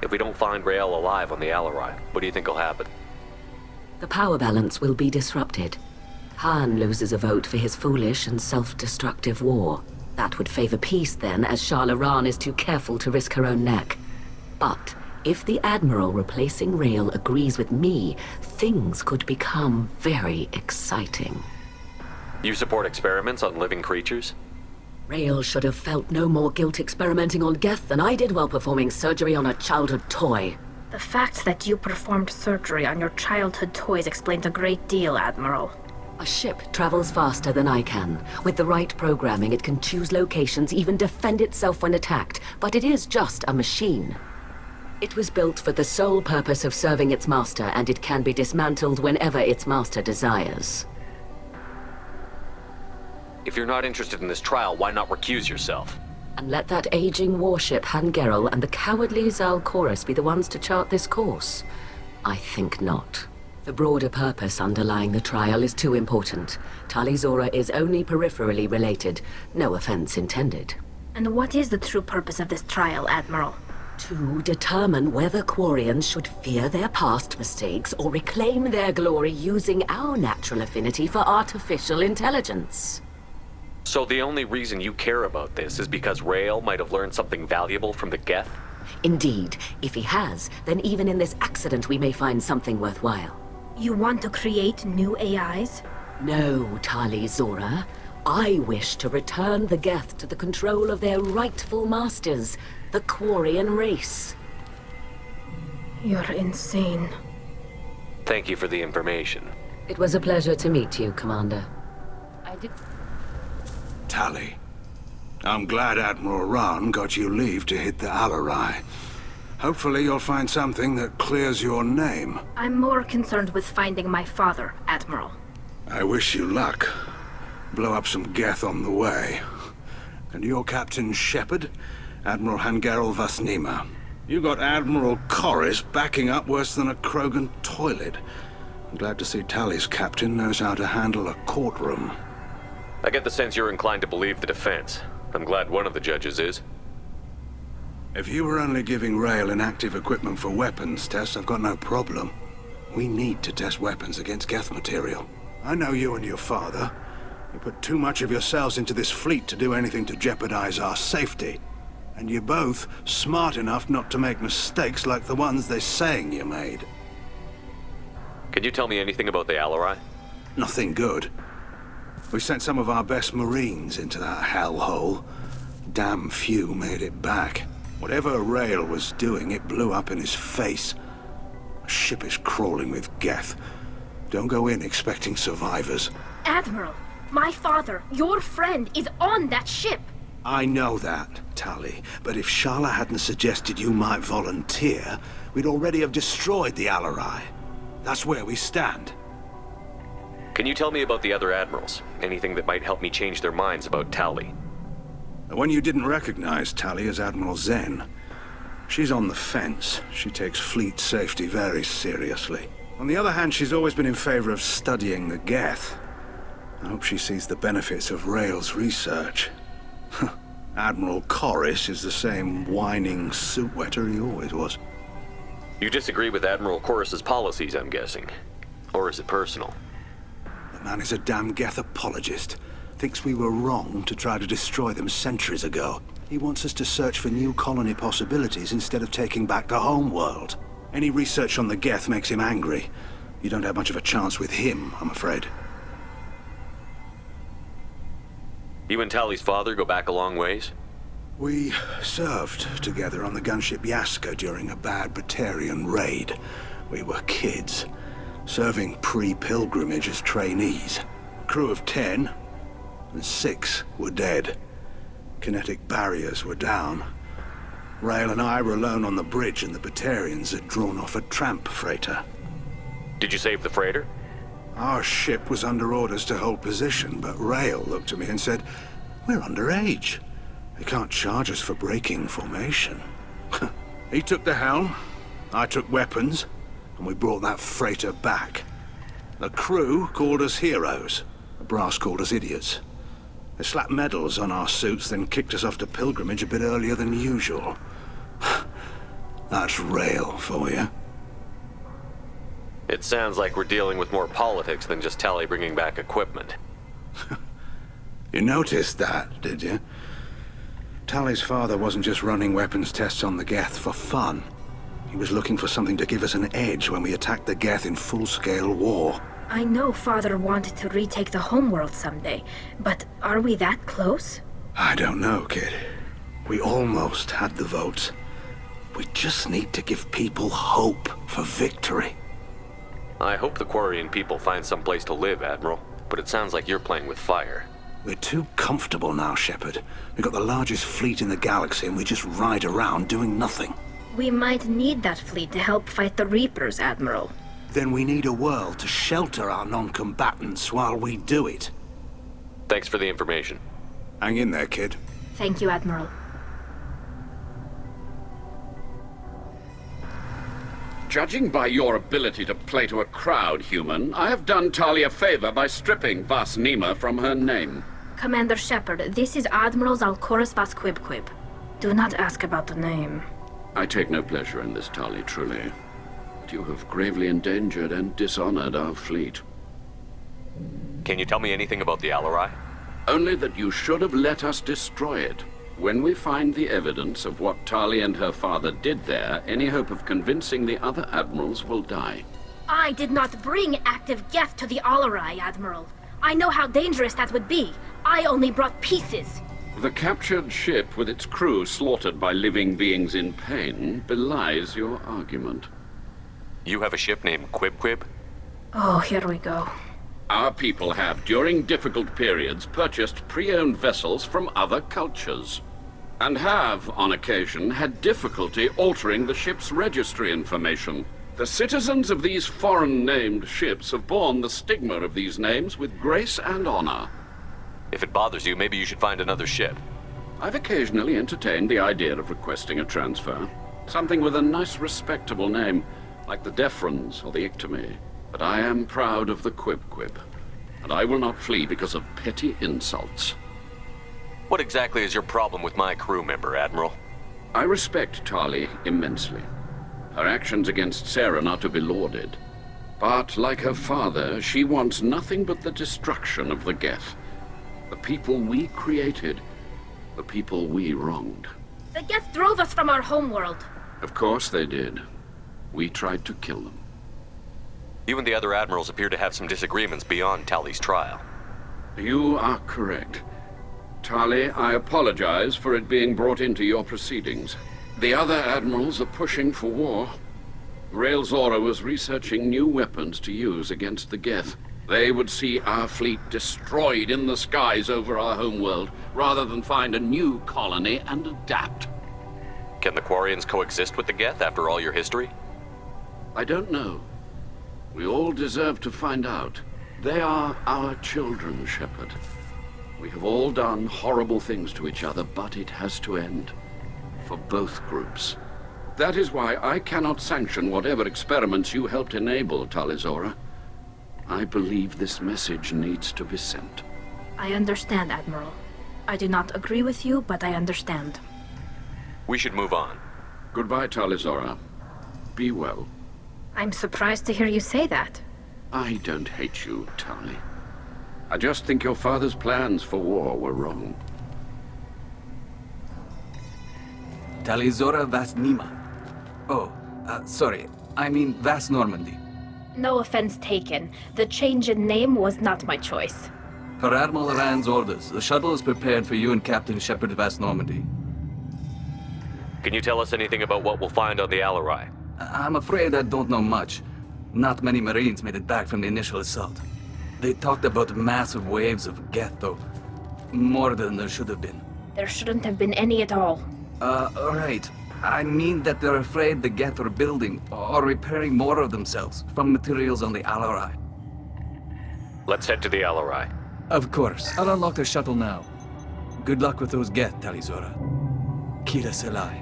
S2: If we don't find Rael alive on the Alarai, what do you think will happen?
S15: The power balance will be disrupted. Han loses a vote for his foolish and self-destructive war. That would favor peace then, as Shala is too careful to risk her own neck. But if the Admiral replacing Rael agrees with me, things could become very exciting.
S2: You support experiments on living creatures?
S15: Rael should have felt no more guilt experimenting on Geth than I did while performing surgery on a childhood toy.
S11: The fact that you performed surgery on your childhood toys explains a great deal, Admiral.
S15: A ship travels faster than I can. With the right programming, it can choose locations, even defend itself when attacked. But it is just a machine. It was built for the sole purpose of serving its master, and it can be dismantled whenever its master desires.
S2: If you're not interested in this trial, why not recuse yourself?
S15: And let that aging warship Han Gerrel and the cowardly Zalcorus be the ones to chart this course? I think not. The broader purpose underlying the trial is too important. Tali Zora is only peripherally related. No offense intended.
S11: And what is the true purpose of this trial, Admiral?
S15: To determine whether Quarians should fear their past mistakes or reclaim their glory using our natural affinity for artificial intelligence.
S2: So the only reason you care about this is because Rael might have learned something valuable from the Geth?
S15: Indeed. If he has, then even in this accident we may find something worthwhile.
S11: You want to create new AIs?
S15: No, Tali Zora. I wish to return the Geth to the control of their rightful masters, the Quarian race.
S11: You're insane.
S2: Thank you for the information.
S15: It was a pleasure to meet you, Commander.
S17: I did...
S3: Tali, I'm glad Admiral Rahn got you leave to hit the Alarai. Hopefully you'll find something that clears your name.
S11: I'm more concerned with finding my father, Admiral.
S3: I wish you luck. Blow up some Geth on the way. And your Captain Shepard, Admiral Hangarel Vasnima. You got Admiral Corris backing up worse than a Krogan toilet. I'm glad to see Tali's captain knows how to handle a courtroom.
S2: I get the sense you're inclined to believe the defense. I'm glad one of the judges is.
S3: If you were only giving Rael inactive equipment for weapons tests, I've got no problem. We need to test weapons against Geth material. I know you and your father. You put too much of yourselves into this fleet to do anything to jeopardize our safety. And you're both smart enough not to make mistakes like the ones they're saying you made.
S2: Can you tell me anything about the Alarai?
S3: Nothing good. We sent some of our best Marines into that hellhole. Damn few made it back. Whatever Rael was doing, it blew up in his face. A ship is crawling with Geth. Don't go in expecting survivors.
S11: Admiral, my father, your friend, is on that ship.
S3: I know that, Tali, but if Shala hadn't suggested you might volunteer, we'd already have destroyed the Alarai. That's where we stand.
S2: Can you tell me about the other admirals? Anything that might help me change their minds about Tali?
S3: The one you didn't recognize, Tali, is Admiral Zen. She's on the fence. She takes fleet safety very seriously. On the other hand, she's always been in favor of studying the Geth. I hope she sees the benefits of Rael's research. Admiral Corris is the same whining suit wetter he always was.
S2: You disagree with Admiral Corris's policies, I'm guessing. Or is it personal?
S3: The man is a damn Geth apologist. Thinks we were wrong to try to destroy them centuries ago. He wants us to search for new colony possibilities instead of taking back the home world. Any research on the Geth makes him angry. You don't have much of a chance with him, I'm afraid.
S2: You and Tali's father go back a long ways?
S3: We served together on the gunship Yaska during a bad Batarian raid. We were kids, serving pre-pilgrimage as trainees. A crew of 10, and 6 were dead. Kinetic barriers were down. Rael and I were alone on the bridge, and the Batarians had drawn off a tramp freighter.
S2: Did you save the freighter?
S3: Our ship was under orders to hold position, but Rael looked at me and said, "We're underage. They can't charge us for breaking formation." He took the helm, I took weapons, and we brought that freighter back. The crew called us heroes. The brass called us idiots. They slapped medals on our suits, then kicked us off to pilgrimage a bit earlier than usual. That's Rael for you.
S2: It sounds like we're dealing with more politics than just Tali bringing back equipment.
S3: You noticed that, did you? Tali's father wasn't just running weapons tests on the Geth for fun. He was looking for something to give us an edge when we attacked the Geth in full-scale war.
S11: I know Father wanted to retake the homeworld someday, but are we that close?
S3: I don't know, kid. We almost had the votes. We just need to give people hope for victory.
S2: I hope the Quarian people find some place to live, Admiral, but it sounds like you're playing with fire.
S3: We're too comfortable now, Shepard. We've got the largest fleet in the galaxy and we just ride around doing nothing.
S11: We might need that fleet to help fight the Reapers, Admiral.
S3: Then we need a world to shelter our non-combatants while we do it.
S2: Thanks for the information.
S3: Hang in there, kid.
S11: Thank you, Admiral.
S14: Judging by your ability to play to a crowd, human, I have done Tali a favor by stripping Vasnima from her name.
S11: Commander Shepard, this is Admiral Zalkoris Vasquibquib. Do not ask about the name.
S14: I take no pleasure in this, Tali, truly. But you have gravely endangered and dishonored our fleet.
S2: Can you tell me anything about the Alarai?
S14: Only that you should have let us destroy it. When we find the evidence of what Tali and her father did there, any hope of convincing the other admirals will die.
S11: I did not bring active Geth to the Alarai, Admiral. I know how dangerous that would be. I only brought pieces.
S14: The captured ship with its crew slaughtered by living beings in pain belies your argument.
S2: You have a ship named Quib-Quib?
S11: Oh, here we go.
S14: Our people have, during difficult periods, purchased pre-owned vessels from other cultures, and have, on occasion, had difficulty altering the ship's registry information. The citizens of these foreign-named ships have borne the stigma of these names with grace and honor.
S2: If it bothers you, maybe you should find another ship.
S14: I've occasionally entertained the idea of requesting a transfer. Something with a nice, respectable name, like the Defrons or the Ictomy. But I am proud of the Quib-Quib, and I will not flee because of petty insults.
S2: What exactly is your problem with my crew member, Admiral?
S14: I respect Tali immensely. Her actions against Saren are to be lauded. But, like her father, she wants nothing but the destruction of the Geth. The people we created, the people we wronged.
S11: The Geth drove us from our homeworld.
S14: Of course they did. We tried to kill them.
S2: You and the other admirals appear to have some disagreements beyond Tali's trial.
S14: You are correct. Tali, I apologize for it being brought into your proceedings. The other admirals are pushing for war. Rael Zora was researching new weapons to use against the Geth. They would see our fleet destroyed in the skies over our homeworld, rather than find a new colony and adapt.
S2: Can the Quarians coexist with the Geth after all your history?
S14: I don't know. We all deserve to find out. They are our children, Shepard. We have all done horrible things to each other, but it has to end. For both groups. That is why I cannot sanction whatever experiments you helped enable, Tali Zora. I believe this message needs to be sent.
S11: I understand, Admiral. I do not agree with you, but I understand.
S2: We should move on.
S14: Goodbye, Tali Zora. Be well.
S11: I'm surprised to hear you say that.
S14: I don't hate you, Tali. I just think your father's plans for war were wrong.
S12: Tali Zora Vas Nima. Oh, sorry. I mean Vas Normandy.
S11: No offense taken. The change in name was not my choice.
S12: Per Admiral Rand's orders, the shuttle is prepared for you and Captain Shepard Vas Normandy.
S2: Can you tell us anything about what we'll find on the Alarai?
S12: I'm afraid I don't know much. Not many Marines made it back from the initial assault. They talked about massive waves of Geth, though. More than there should have been.
S11: There shouldn't have been any at all.
S12: Right. I mean that they're afraid the Geth are building or repairing more of themselves from materials on the Alarai.
S2: Let's head to the Alarai.
S16: Of course. I'll unlock the shuttle now. Good luck with those Geth, Tali Zora. Kira Selai.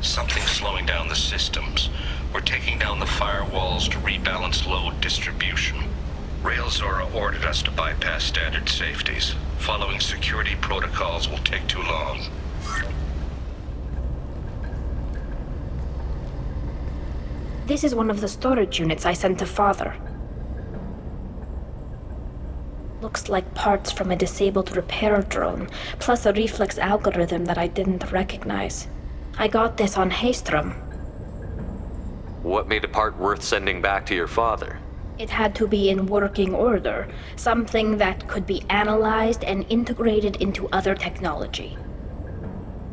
S4: Something's slowing down the systems. We're taking down the firewalls to rebalance load distribution. Rael Zora ordered us to bypass standard safeties. Following security protocols will take too long.
S11: This is one of the storage units I sent to Father. Looks like parts from a disabled repair drone, plus a reflex algorithm that I didn't recognize. I got this on Haestrom.
S2: What made a part worth sending back to your father?
S11: It had to be in working order, something that could be analyzed and integrated into other technology.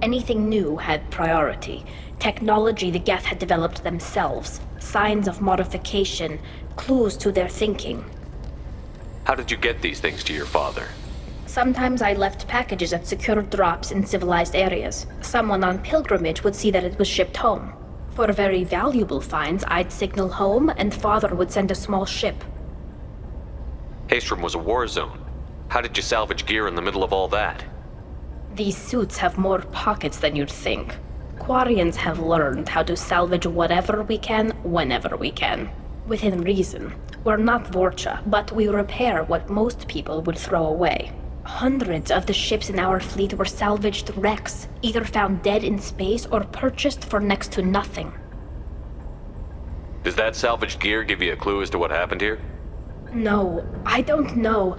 S11: Anything new had priority. Technology the Geth had developed themselves, signs of modification, clues to their thinking.
S2: How did you get these things to your father?
S11: Sometimes I left packages at secure drops in civilized areas. Someone on pilgrimage would see that it was shipped home. For very valuable finds, I'd signal home, and Father would send a small ship.
S2: Haestrom was a war zone. How did you salvage gear in the middle of all that?
S11: These suits have more pockets than you'd think. Quarians have learned how to salvage whatever we can, whenever we can. Within reason. We're not Vorcha, but we repair what most people would throw away. Hundreds of the ships in our fleet were salvaged wrecks, either found dead in space or purchased for next to nothing.
S2: Does that salvaged gear give you a clue as to what happened here?
S11: No, I don't know.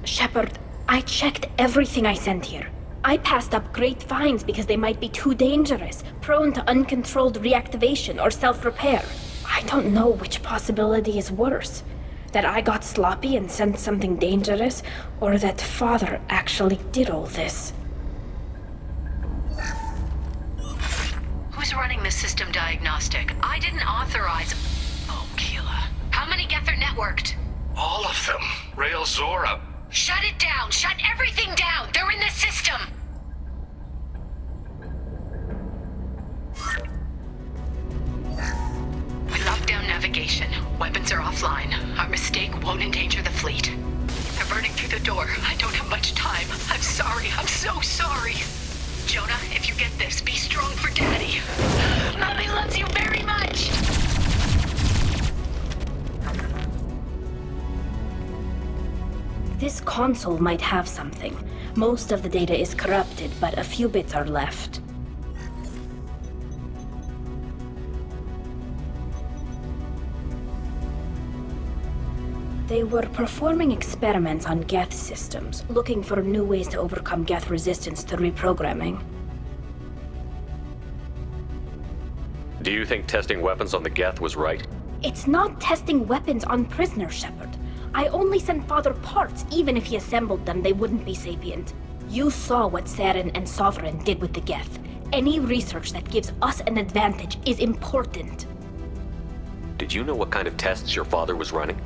S11: Shepard, I checked everything I sent here. I passed up great finds because they might be too dangerous, prone to uncontrolled reactivation or self-repair. I don't know which possibility is worse. That I got sloppy and sent something dangerous, or that Father actually did all this.
S10: Who's running the system diagnostic? I didn't authorize... Oh, Keela. How many Geth are networked?
S4: All of them. Rail Zora.
S10: Shut it down! Shut everything down! They're in the system! We locked down navigation. Weapons are offline. Our mistake won't endanger the fleet. They're burning through the door. I don't have much time. I'm sorry. I'm so sorry. Jonah, if you get this, be strong for Daddy. Mommy loves you very much!
S11: This console might have something. Most of the data is corrupted, but a few bits are left. They were performing experiments on Geth systems, looking for new ways to overcome Geth resistance to reprogramming.
S2: Do you think testing weapons on the Geth was right?
S11: It's not testing weapons on prisoners, Shepard. I only sent Father parts. Even if he assembled them, they wouldn't be sapient. You saw what Saren and Sovereign did with the Geth. Any research that gives us an advantage is important.
S2: Did you know what kind of tests your father was running?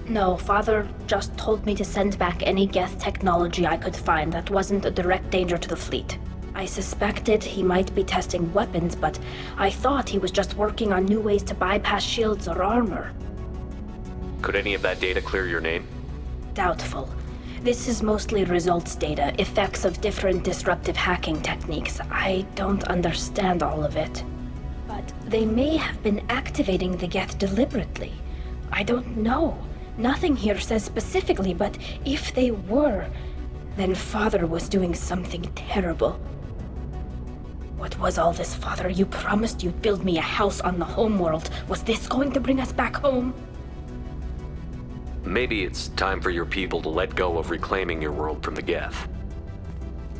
S11: No, Father just told me to send back any Geth technology I could find that wasn't a direct danger to the fleet. I suspected he might be testing weapons, but I thought he was just working on new ways to bypass shields or armor.
S2: Could any of that data clear your name?
S11: Doubtful. This is mostly results data, effects of different disruptive hacking techniques. I don't understand all of it. But they may have been activating the Geth deliberately. I don't know. Nothing here says specifically, but if they were, then Father was doing something terrible. What was all this, Father? You promised you'd build me a house on the homeworld. Was this going to bring us back home?
S2: Maybe it's time for your people to let go of reclaiming your world from the Geth.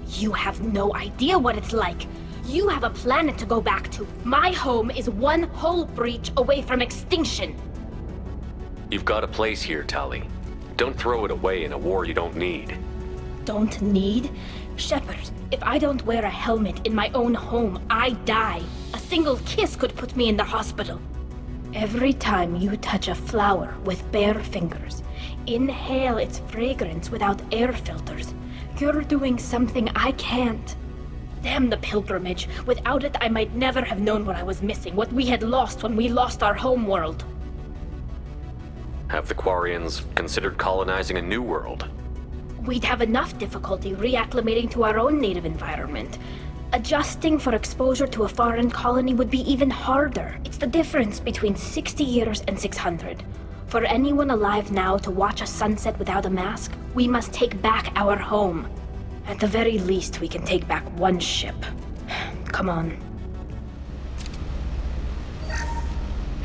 S11: You have no idea what it's like. You have a planet to go back to. My home is one hull breach away from extinction.
S2: You've got a place here, Tali. Don't throw it away in a war you don't need.
S11: Don't need? Shepard, if I don't wear a helmet in my own home, I die. A single kiss could put me in the hospital. Every time you touch a flower with bare fingers, inhale its fragrance without air filters, you're doing something I can't. Damn the pilgrimage. Without it, I might never have known what I was missing, what we had lost when we lost our home world.
S2: Have the Quarians considered colonizing a new world?
S11: We'd have enough difficulty reacclimating to our own native environment. Adjusting for exposure to a foreign colony would be even harder. It's the difference between 60 years and 600. For anyone alive now to watch a sunset without a mask, we must take back our home. At the very least, we can take back one ship. Come on.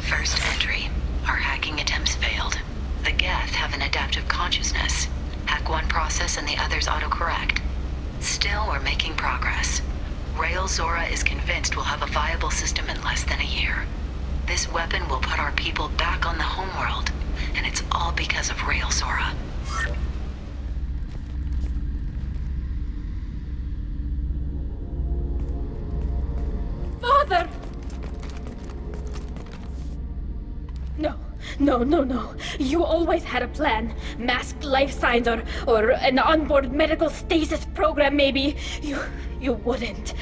S10: First entry. Our hacking attempts failed. The Geth have an adaptive consciousness. Hack one process and the others autocorrect. Still, we're making progress. Rail Zora is convinced we'll have a viable system in less than a year. This weapon will put our people back on the homeworld, and it's all because of Rail Zora.
S11: Father! No. You always had a plan. Masked life signs or an onboard medical stasis program, maybe. You wouldn't.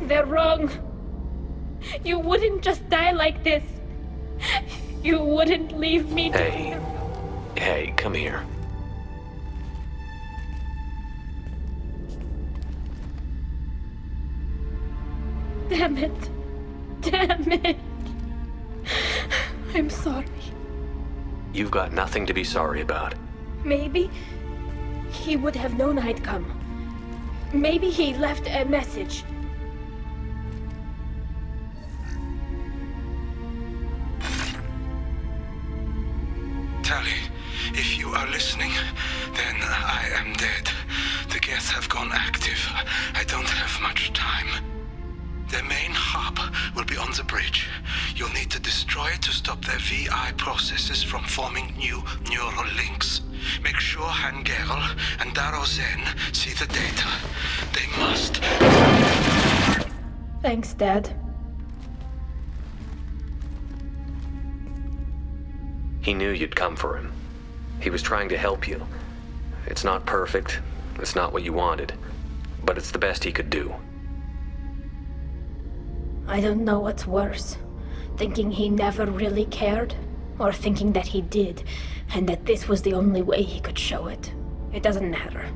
S11: They're wrong. You wouldn't just die like this. You wouldn't leave me to...
S2: Hey, come here.
S11: Damn it. I'm sorry.
S2: You've got nothing to be sorry about.
S11: Maybe He would have known I'd come. Maybe he left a message.
S1: Tali, if you are listening, then I am dead. The Geth have gone active. I don't have much time. Their main hub will be on the bridge. You'll need to destroy it to stop their VI processes from forming new neural links. Make sure Han Gerel and Daro Zen see the data. They must.
S11: Thanks, Dad.
S2: He knew you'd come for him. He was trying to help you. It's not perfect. It's not what you wanted. But it's the best he could do.
S11: I don't know what's worse. Thinking he never really cared, or thinking that he did, and that this was the only way he could show it. It doesn't matter.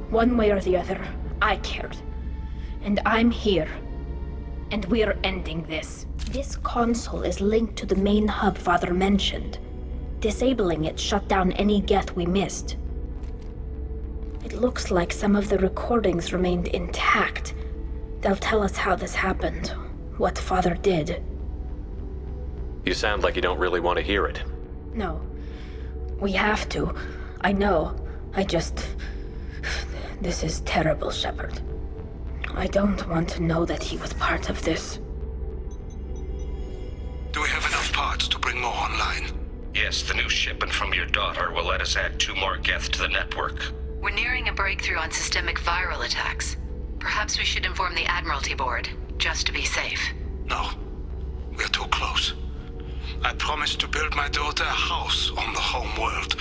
S11: One way or the other, I cared. And I'm here. And we're ending this. This console is linked to the main hub Father mentioned. Disabling it shut down any Geth we missed. It looks like some of the recordings remained intact. They'll tell us how this happened, what Father did.
S2: You sound like you don't really want to hear it.
S11: No. We have to. I know. This is terrible, Shepard. I don't want to know that he was part of this.
S1: Do we have enough parts to bring more online?
S4: Yes, the new shipment from your daughter will let us add 2 more Geth to the network.
S10: We're nearing a breakthrough on systemic viral attacks. Perhaps we should inform the Admiralty Board, just to be safe.
S1: No. We're too close. I promised to build my daughter a house on the home world.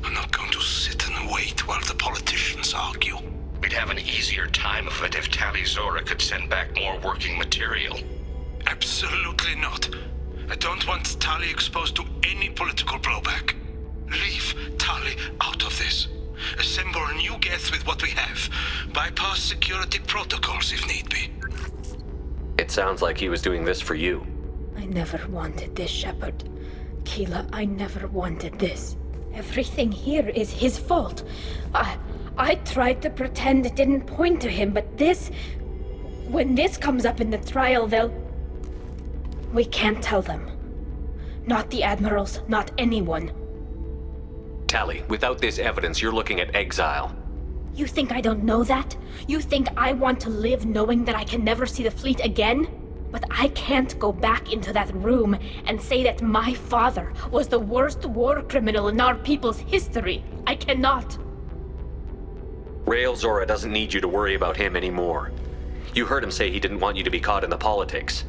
S1: I'm not going to sit and wait while the politicians argue.
S4: We'd have an easier time of it if Tali Zora could send back more working material.
S1: Absolutely not. I don't want Tali exposed to any political blowback. Leave Tali out of this. Assemble new Geth with what we have. Bypass security protocols if need be.
S2: It sounds like he was doing this for you.
S11: I never wanted this, Shepard. Keela, I never wanted this. Everything here is his fault. I tried to pretend it didn't point to him, but this... When this comes up in the trial, they'll... We can't tell them. Not the Admirals, not anyone.
S2: Tali, without this evidence, you're looking at exile.
S11: You think I don't know that? You think I want to live knowing that I can never see the fleet again? But I can't go back into that room and say that my father was the worst war criminal in our people's history. I cannot.
S2: Rael Zora doesn't need you to worry about him anymore. You heard him say he didn't want you to be caught in the politics.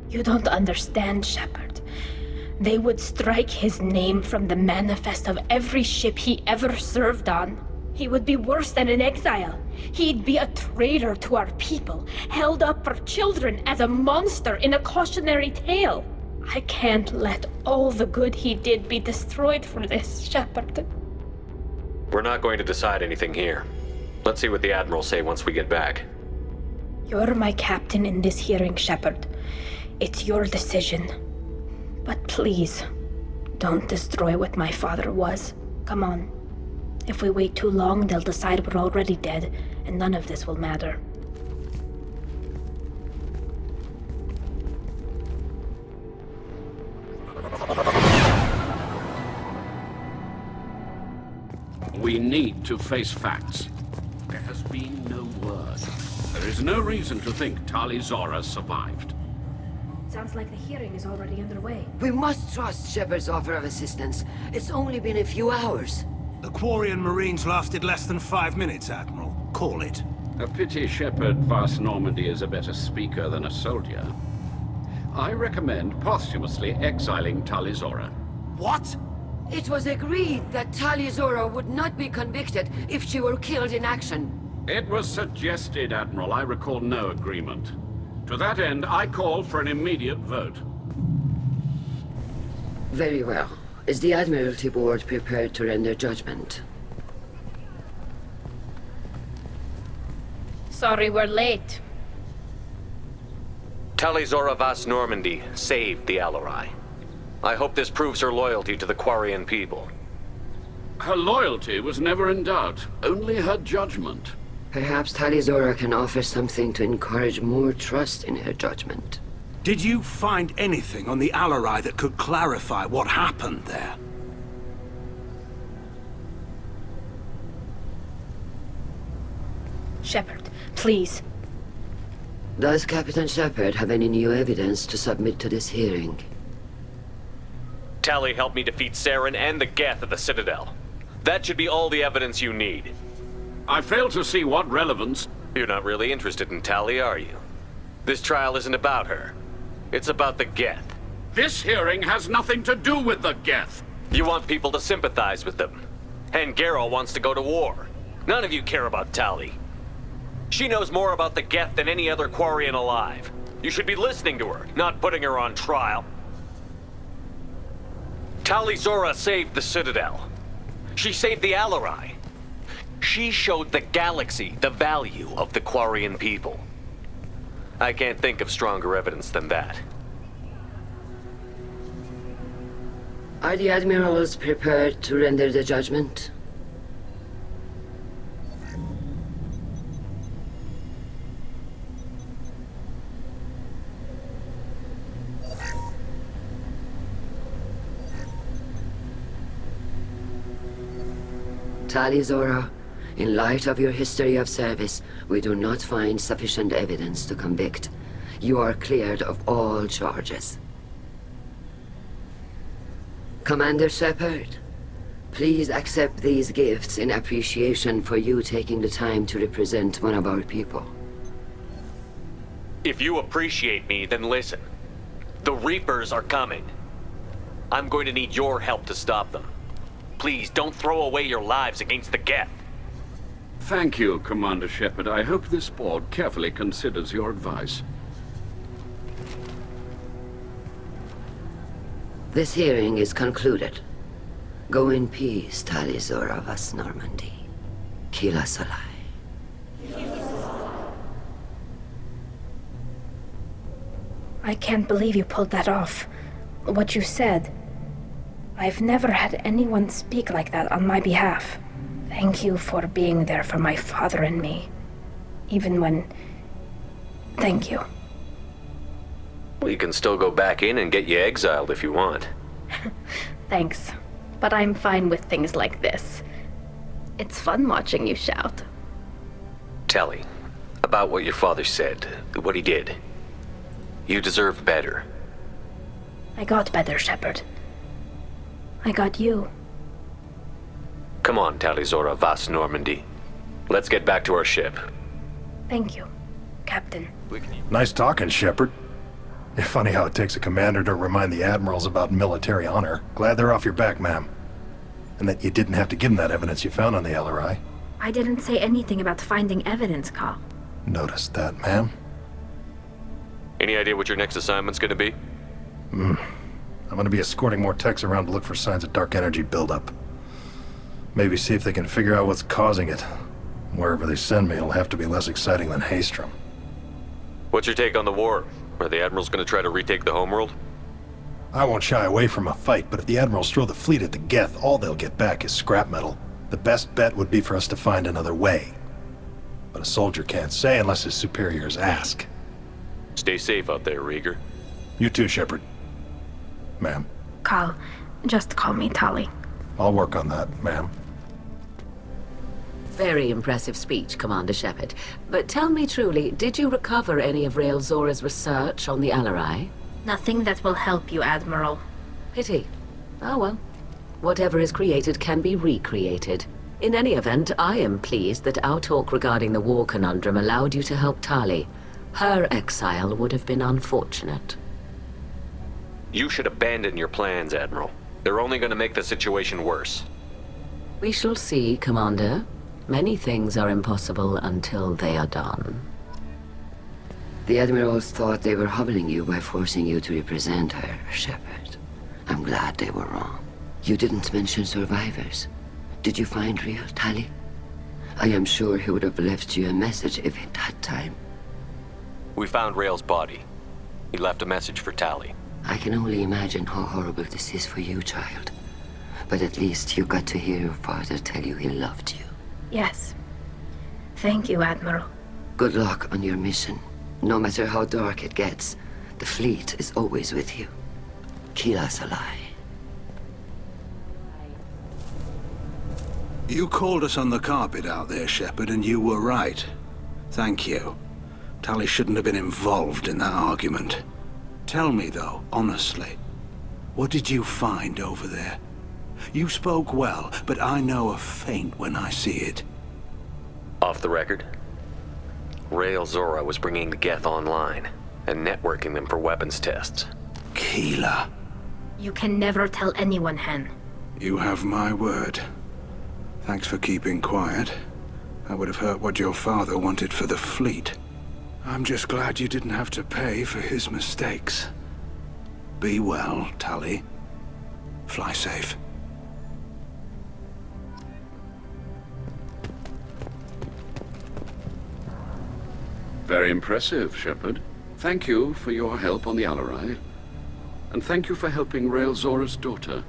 S11: You don't understand, Shepard. They would strike his name from the manifest of every ship he ever served on. He would be worse than an exile. He'd be a traitor to our people, held up for children as a monster in a cautionary tale. I can't let all the good he did be destroyed for this, Shepard.
S2: We're not going to decide anything here. Let's see what the Admirals say once we get back.
S11: You're my captain in this hearing, Shepard. It's your decision. But please, don't destroy what my father was. Come on. If we wait too long, they'll decide we're already dead, and none of this will matter.
S14: We need to face facts. There has been no word. There is no reason to think Tali Zora survived.
S11: Sounds like the hearing is already underway.
S13: We must trust Shepard's offer of assistance. It's only been a few hours.
S3: The Quarian Marines lasted less than 5 minutes, Admiral. Call it.
S14: A pity Shepard Vast Normandy is a better speaker than a soldier. I recommend posthumously exiling Tali Zora.
S3: What?
S13: It was agreed that Tali Zora would not be convicted if she were killed in action.
S14: It was suggested, Admiral. I recall no agreement. To that end, I call for an immediate vote.
S13: Very well. Is the Admiralty Board prepared to render judgment?
S11: Sorry we're late.
S2: Tali Zora Vast Normandy saved the Alarai. I hope this proves her loyalty to the Quarian people.
S14: Her loyalty was never in doubt, only her judgment.
S13: Perhaps Tali Zora can offer something to encourage more trust in her judgment.
S3: Did you find anything on the Alarai that could clarify what happened there?
S11: Shepard, please.
S13: Does Captain Shepard have any new evidence to submit to this hearing?
S2: Tali helped me defeat Saren and the Geth at the Citadel. That should be all the evidence you need.
S14: I fail to see what relevance...
S2: You're not really interested in Tali, are you? This trial isn't about her. It's about the Geth.
S14: This hearing has nothing to do with the Geth.
S2: You want people to sympathize with them. And Geralt wants to go to war. None of you care about Tali. She knows more about the Geth than any other Quarian alive. You should be listening to her, not putting her on trial. Tali Zora saved the Citadel. She saved the Alarai. She showed the galaxy the value of the Quarian people. I can't think of stronger evidence than that.
S13: Are the Admirals prepared to render the judgment? Tali Zora, in light of your history of service, we do not find sufficient evidence to convict. You are cleared of all charges. Commander Shepard, please accept these gifts in appreciation for you taking the time to represent one of our people.
S2: If you appreciate me, then listen. The Reapers are coming. I'm going to need your help to stop them. Please, don't throw away your lives against the Geth.
S14: Thank you, Commander Shepard. I hope this board carefully considers your advice.
S13: This hearing is concluded. Go in peace, Tali Zora Vas Normandy. Kila Salai.
S11: I can't believe you pulled that off. What you said. I've never had anyone speak like that on my behalf. Thank you for being there for my father and me. Even when... Thank you.
S2: We can still go back in and get you exiled if you want.
S11: Thanks. But I'm fine with things like this. It's fun watching you shout.
S2: Tali, about what your father said, what he did. You deserve better.
S11: I got better, Shepard. I got you.
S2: Come on, Tali Zora Vas Normandy. Let's get back to our ship.
S11: Thank you, Captain.
S18: Nice talking, Shepard. It's funny how it takes a commander to remind the admirals about military honor. Glad they're off your back, ma'am. And that you didn't have to give them that evidence you found on the LRI.
S11: I didn't say anything about finding evidence, Carl.
S18: Noticed that, ma'am.
S2: Any idea what your next assignment's gonna be?
S18: I'm gonna be escorting more techs around to look for signs of dark energy buildup. Maybe see if they can figure out what's causing it. Wherever they send me, it'll have to be less exciting than Haystrom.
S2: What's your take on the war? Are the Admirals gonna try to retake the homeworld?
S18: I won't shy away from a fight, but if the Admirals throw the fleet at the Geth, all they'll get back is scrap metal. The best bet would be for us to find another way. But a soldier can't say unless his superiors ask.
S2: Stay safe out there, Rieger.
S18: You too, Shepard. Ma'am.
S11: Carl, just call me Tali.
S18: I'll work on that, ma'am.
S15: Very impressive speech, Commander Shepard. But tell me truly, did you recover any of Rael Zora's research on the Alarai?
S11: Nothing that will help you, Admiral.
S15: Pity. Oh well. Whatever is created can be recreated. In any event, I am pleased that our talk regarding the war conundrum allowed you to help Tali. Her exile would have been unfortunate.
S2: You should abandon your plans, Admiral. They're only going to make the situation worse.
S15: We shall see, Commander. Many things are impossible until they are done.
S13: The Admirals thought they were humbling you by forcing you to represent her, Shepard. I'm glad they were wrong. You didn't mention survivors. Did you find real Tali? I am sure he would have left you a message if he'd had time.
S2: We found Rael's body. He left a message for Tali.
S13: I can only imagine how horrible this is for you, child. But at least you got to hear your father tell you he loved you.
S11: Yes. Thank you, Admiral.
S13: Good luck on your mission. No matter how dark it gets, the fleet is always with you. Keelah Se'lai.
S3: You called us on the carpet out there, Shepard, and you were right. Thank you. Tali shouldn't have been involved in that argument. Tell me, though, honestly, what did you find over there? You spoke well, but I know a feint when I see it.
S2: Off the record, Rael Zora was bringing the Geth online and networking them for weapons tests.
S3: Keelah.
S11: You can never tell anyone, Hen.
S3: You have my word. Thanks for keeping quiet. I would have heard what your father wanted for the fleet. I'm just glad you didn't have to pay for his mistakes. Be well, Tali. Fly safe.
S14: Very impressive, Shepard. Thank you for your help on the Alarai. And thank you for helping Rael Zora's daughter.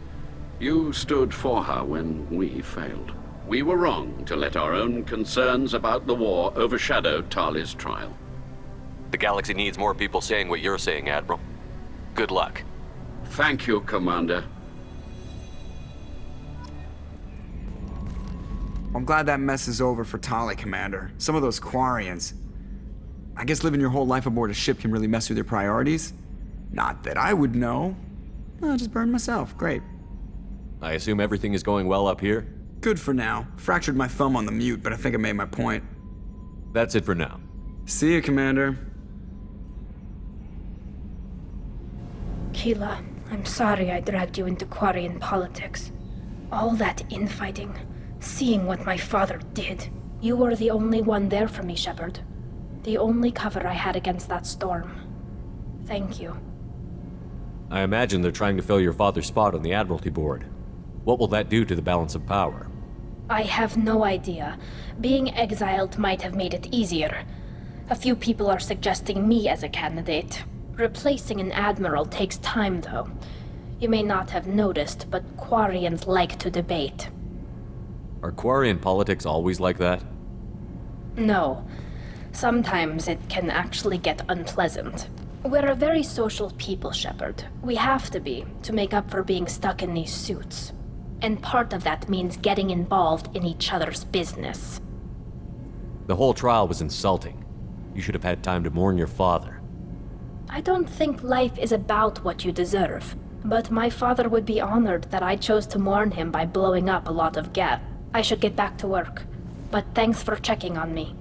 S14: You stood for her when we failed. We were wrong to let our own concerns about the war overshadow Tali's trial.
S2: The galaxy needs more people saying what you're saying, Admiral. Good luck.
S14: Thank you, Commander.
S19: I'm glad that mess is over for Tali, Commander. Some of those Quarians. I guess living your whole life aboard a ship can really mess with your priorities. Not that I would know. I'll just burn myself. Great.
S2: I assume everything is going well up here?
S19: Good for now. Fractured my thumb on the mute, but I think I made my point.
S2: That's it for now.
S19: See you, Commander.
S11: Keelah, I'm sorry I dragged you into Quarian politics. All that infighting, seeing what my father did. You were the only one there for me, Shepard. The only cover I had against that storm. Thank you.
S2: I imagine they're trying to fill your father's spot on the Admiralty Board. What will that do to the balance of power?
S11: I have no idea. Being exiled might have made it easier. A few people are suggesting me as a candidate. Replacing an admiral takes time, though. You may not have noticed, but Quarians like to debate.
S2: Are Quarian politics always like that?
S11: No. Sometimes it can actually get unpleasant. We're a very social people, Shepard. We have to be, to make up for being stuck in these suits. And part of that means getting involved in each other's business.
S2: The whole trial was insulting. You should have had time to mourn your father.
S11: I don't think life is about what you deserve, but my father would be honored that I chose to mourn him by blowing up a lot of Geth. I should get back to work, but thanks for checking on me.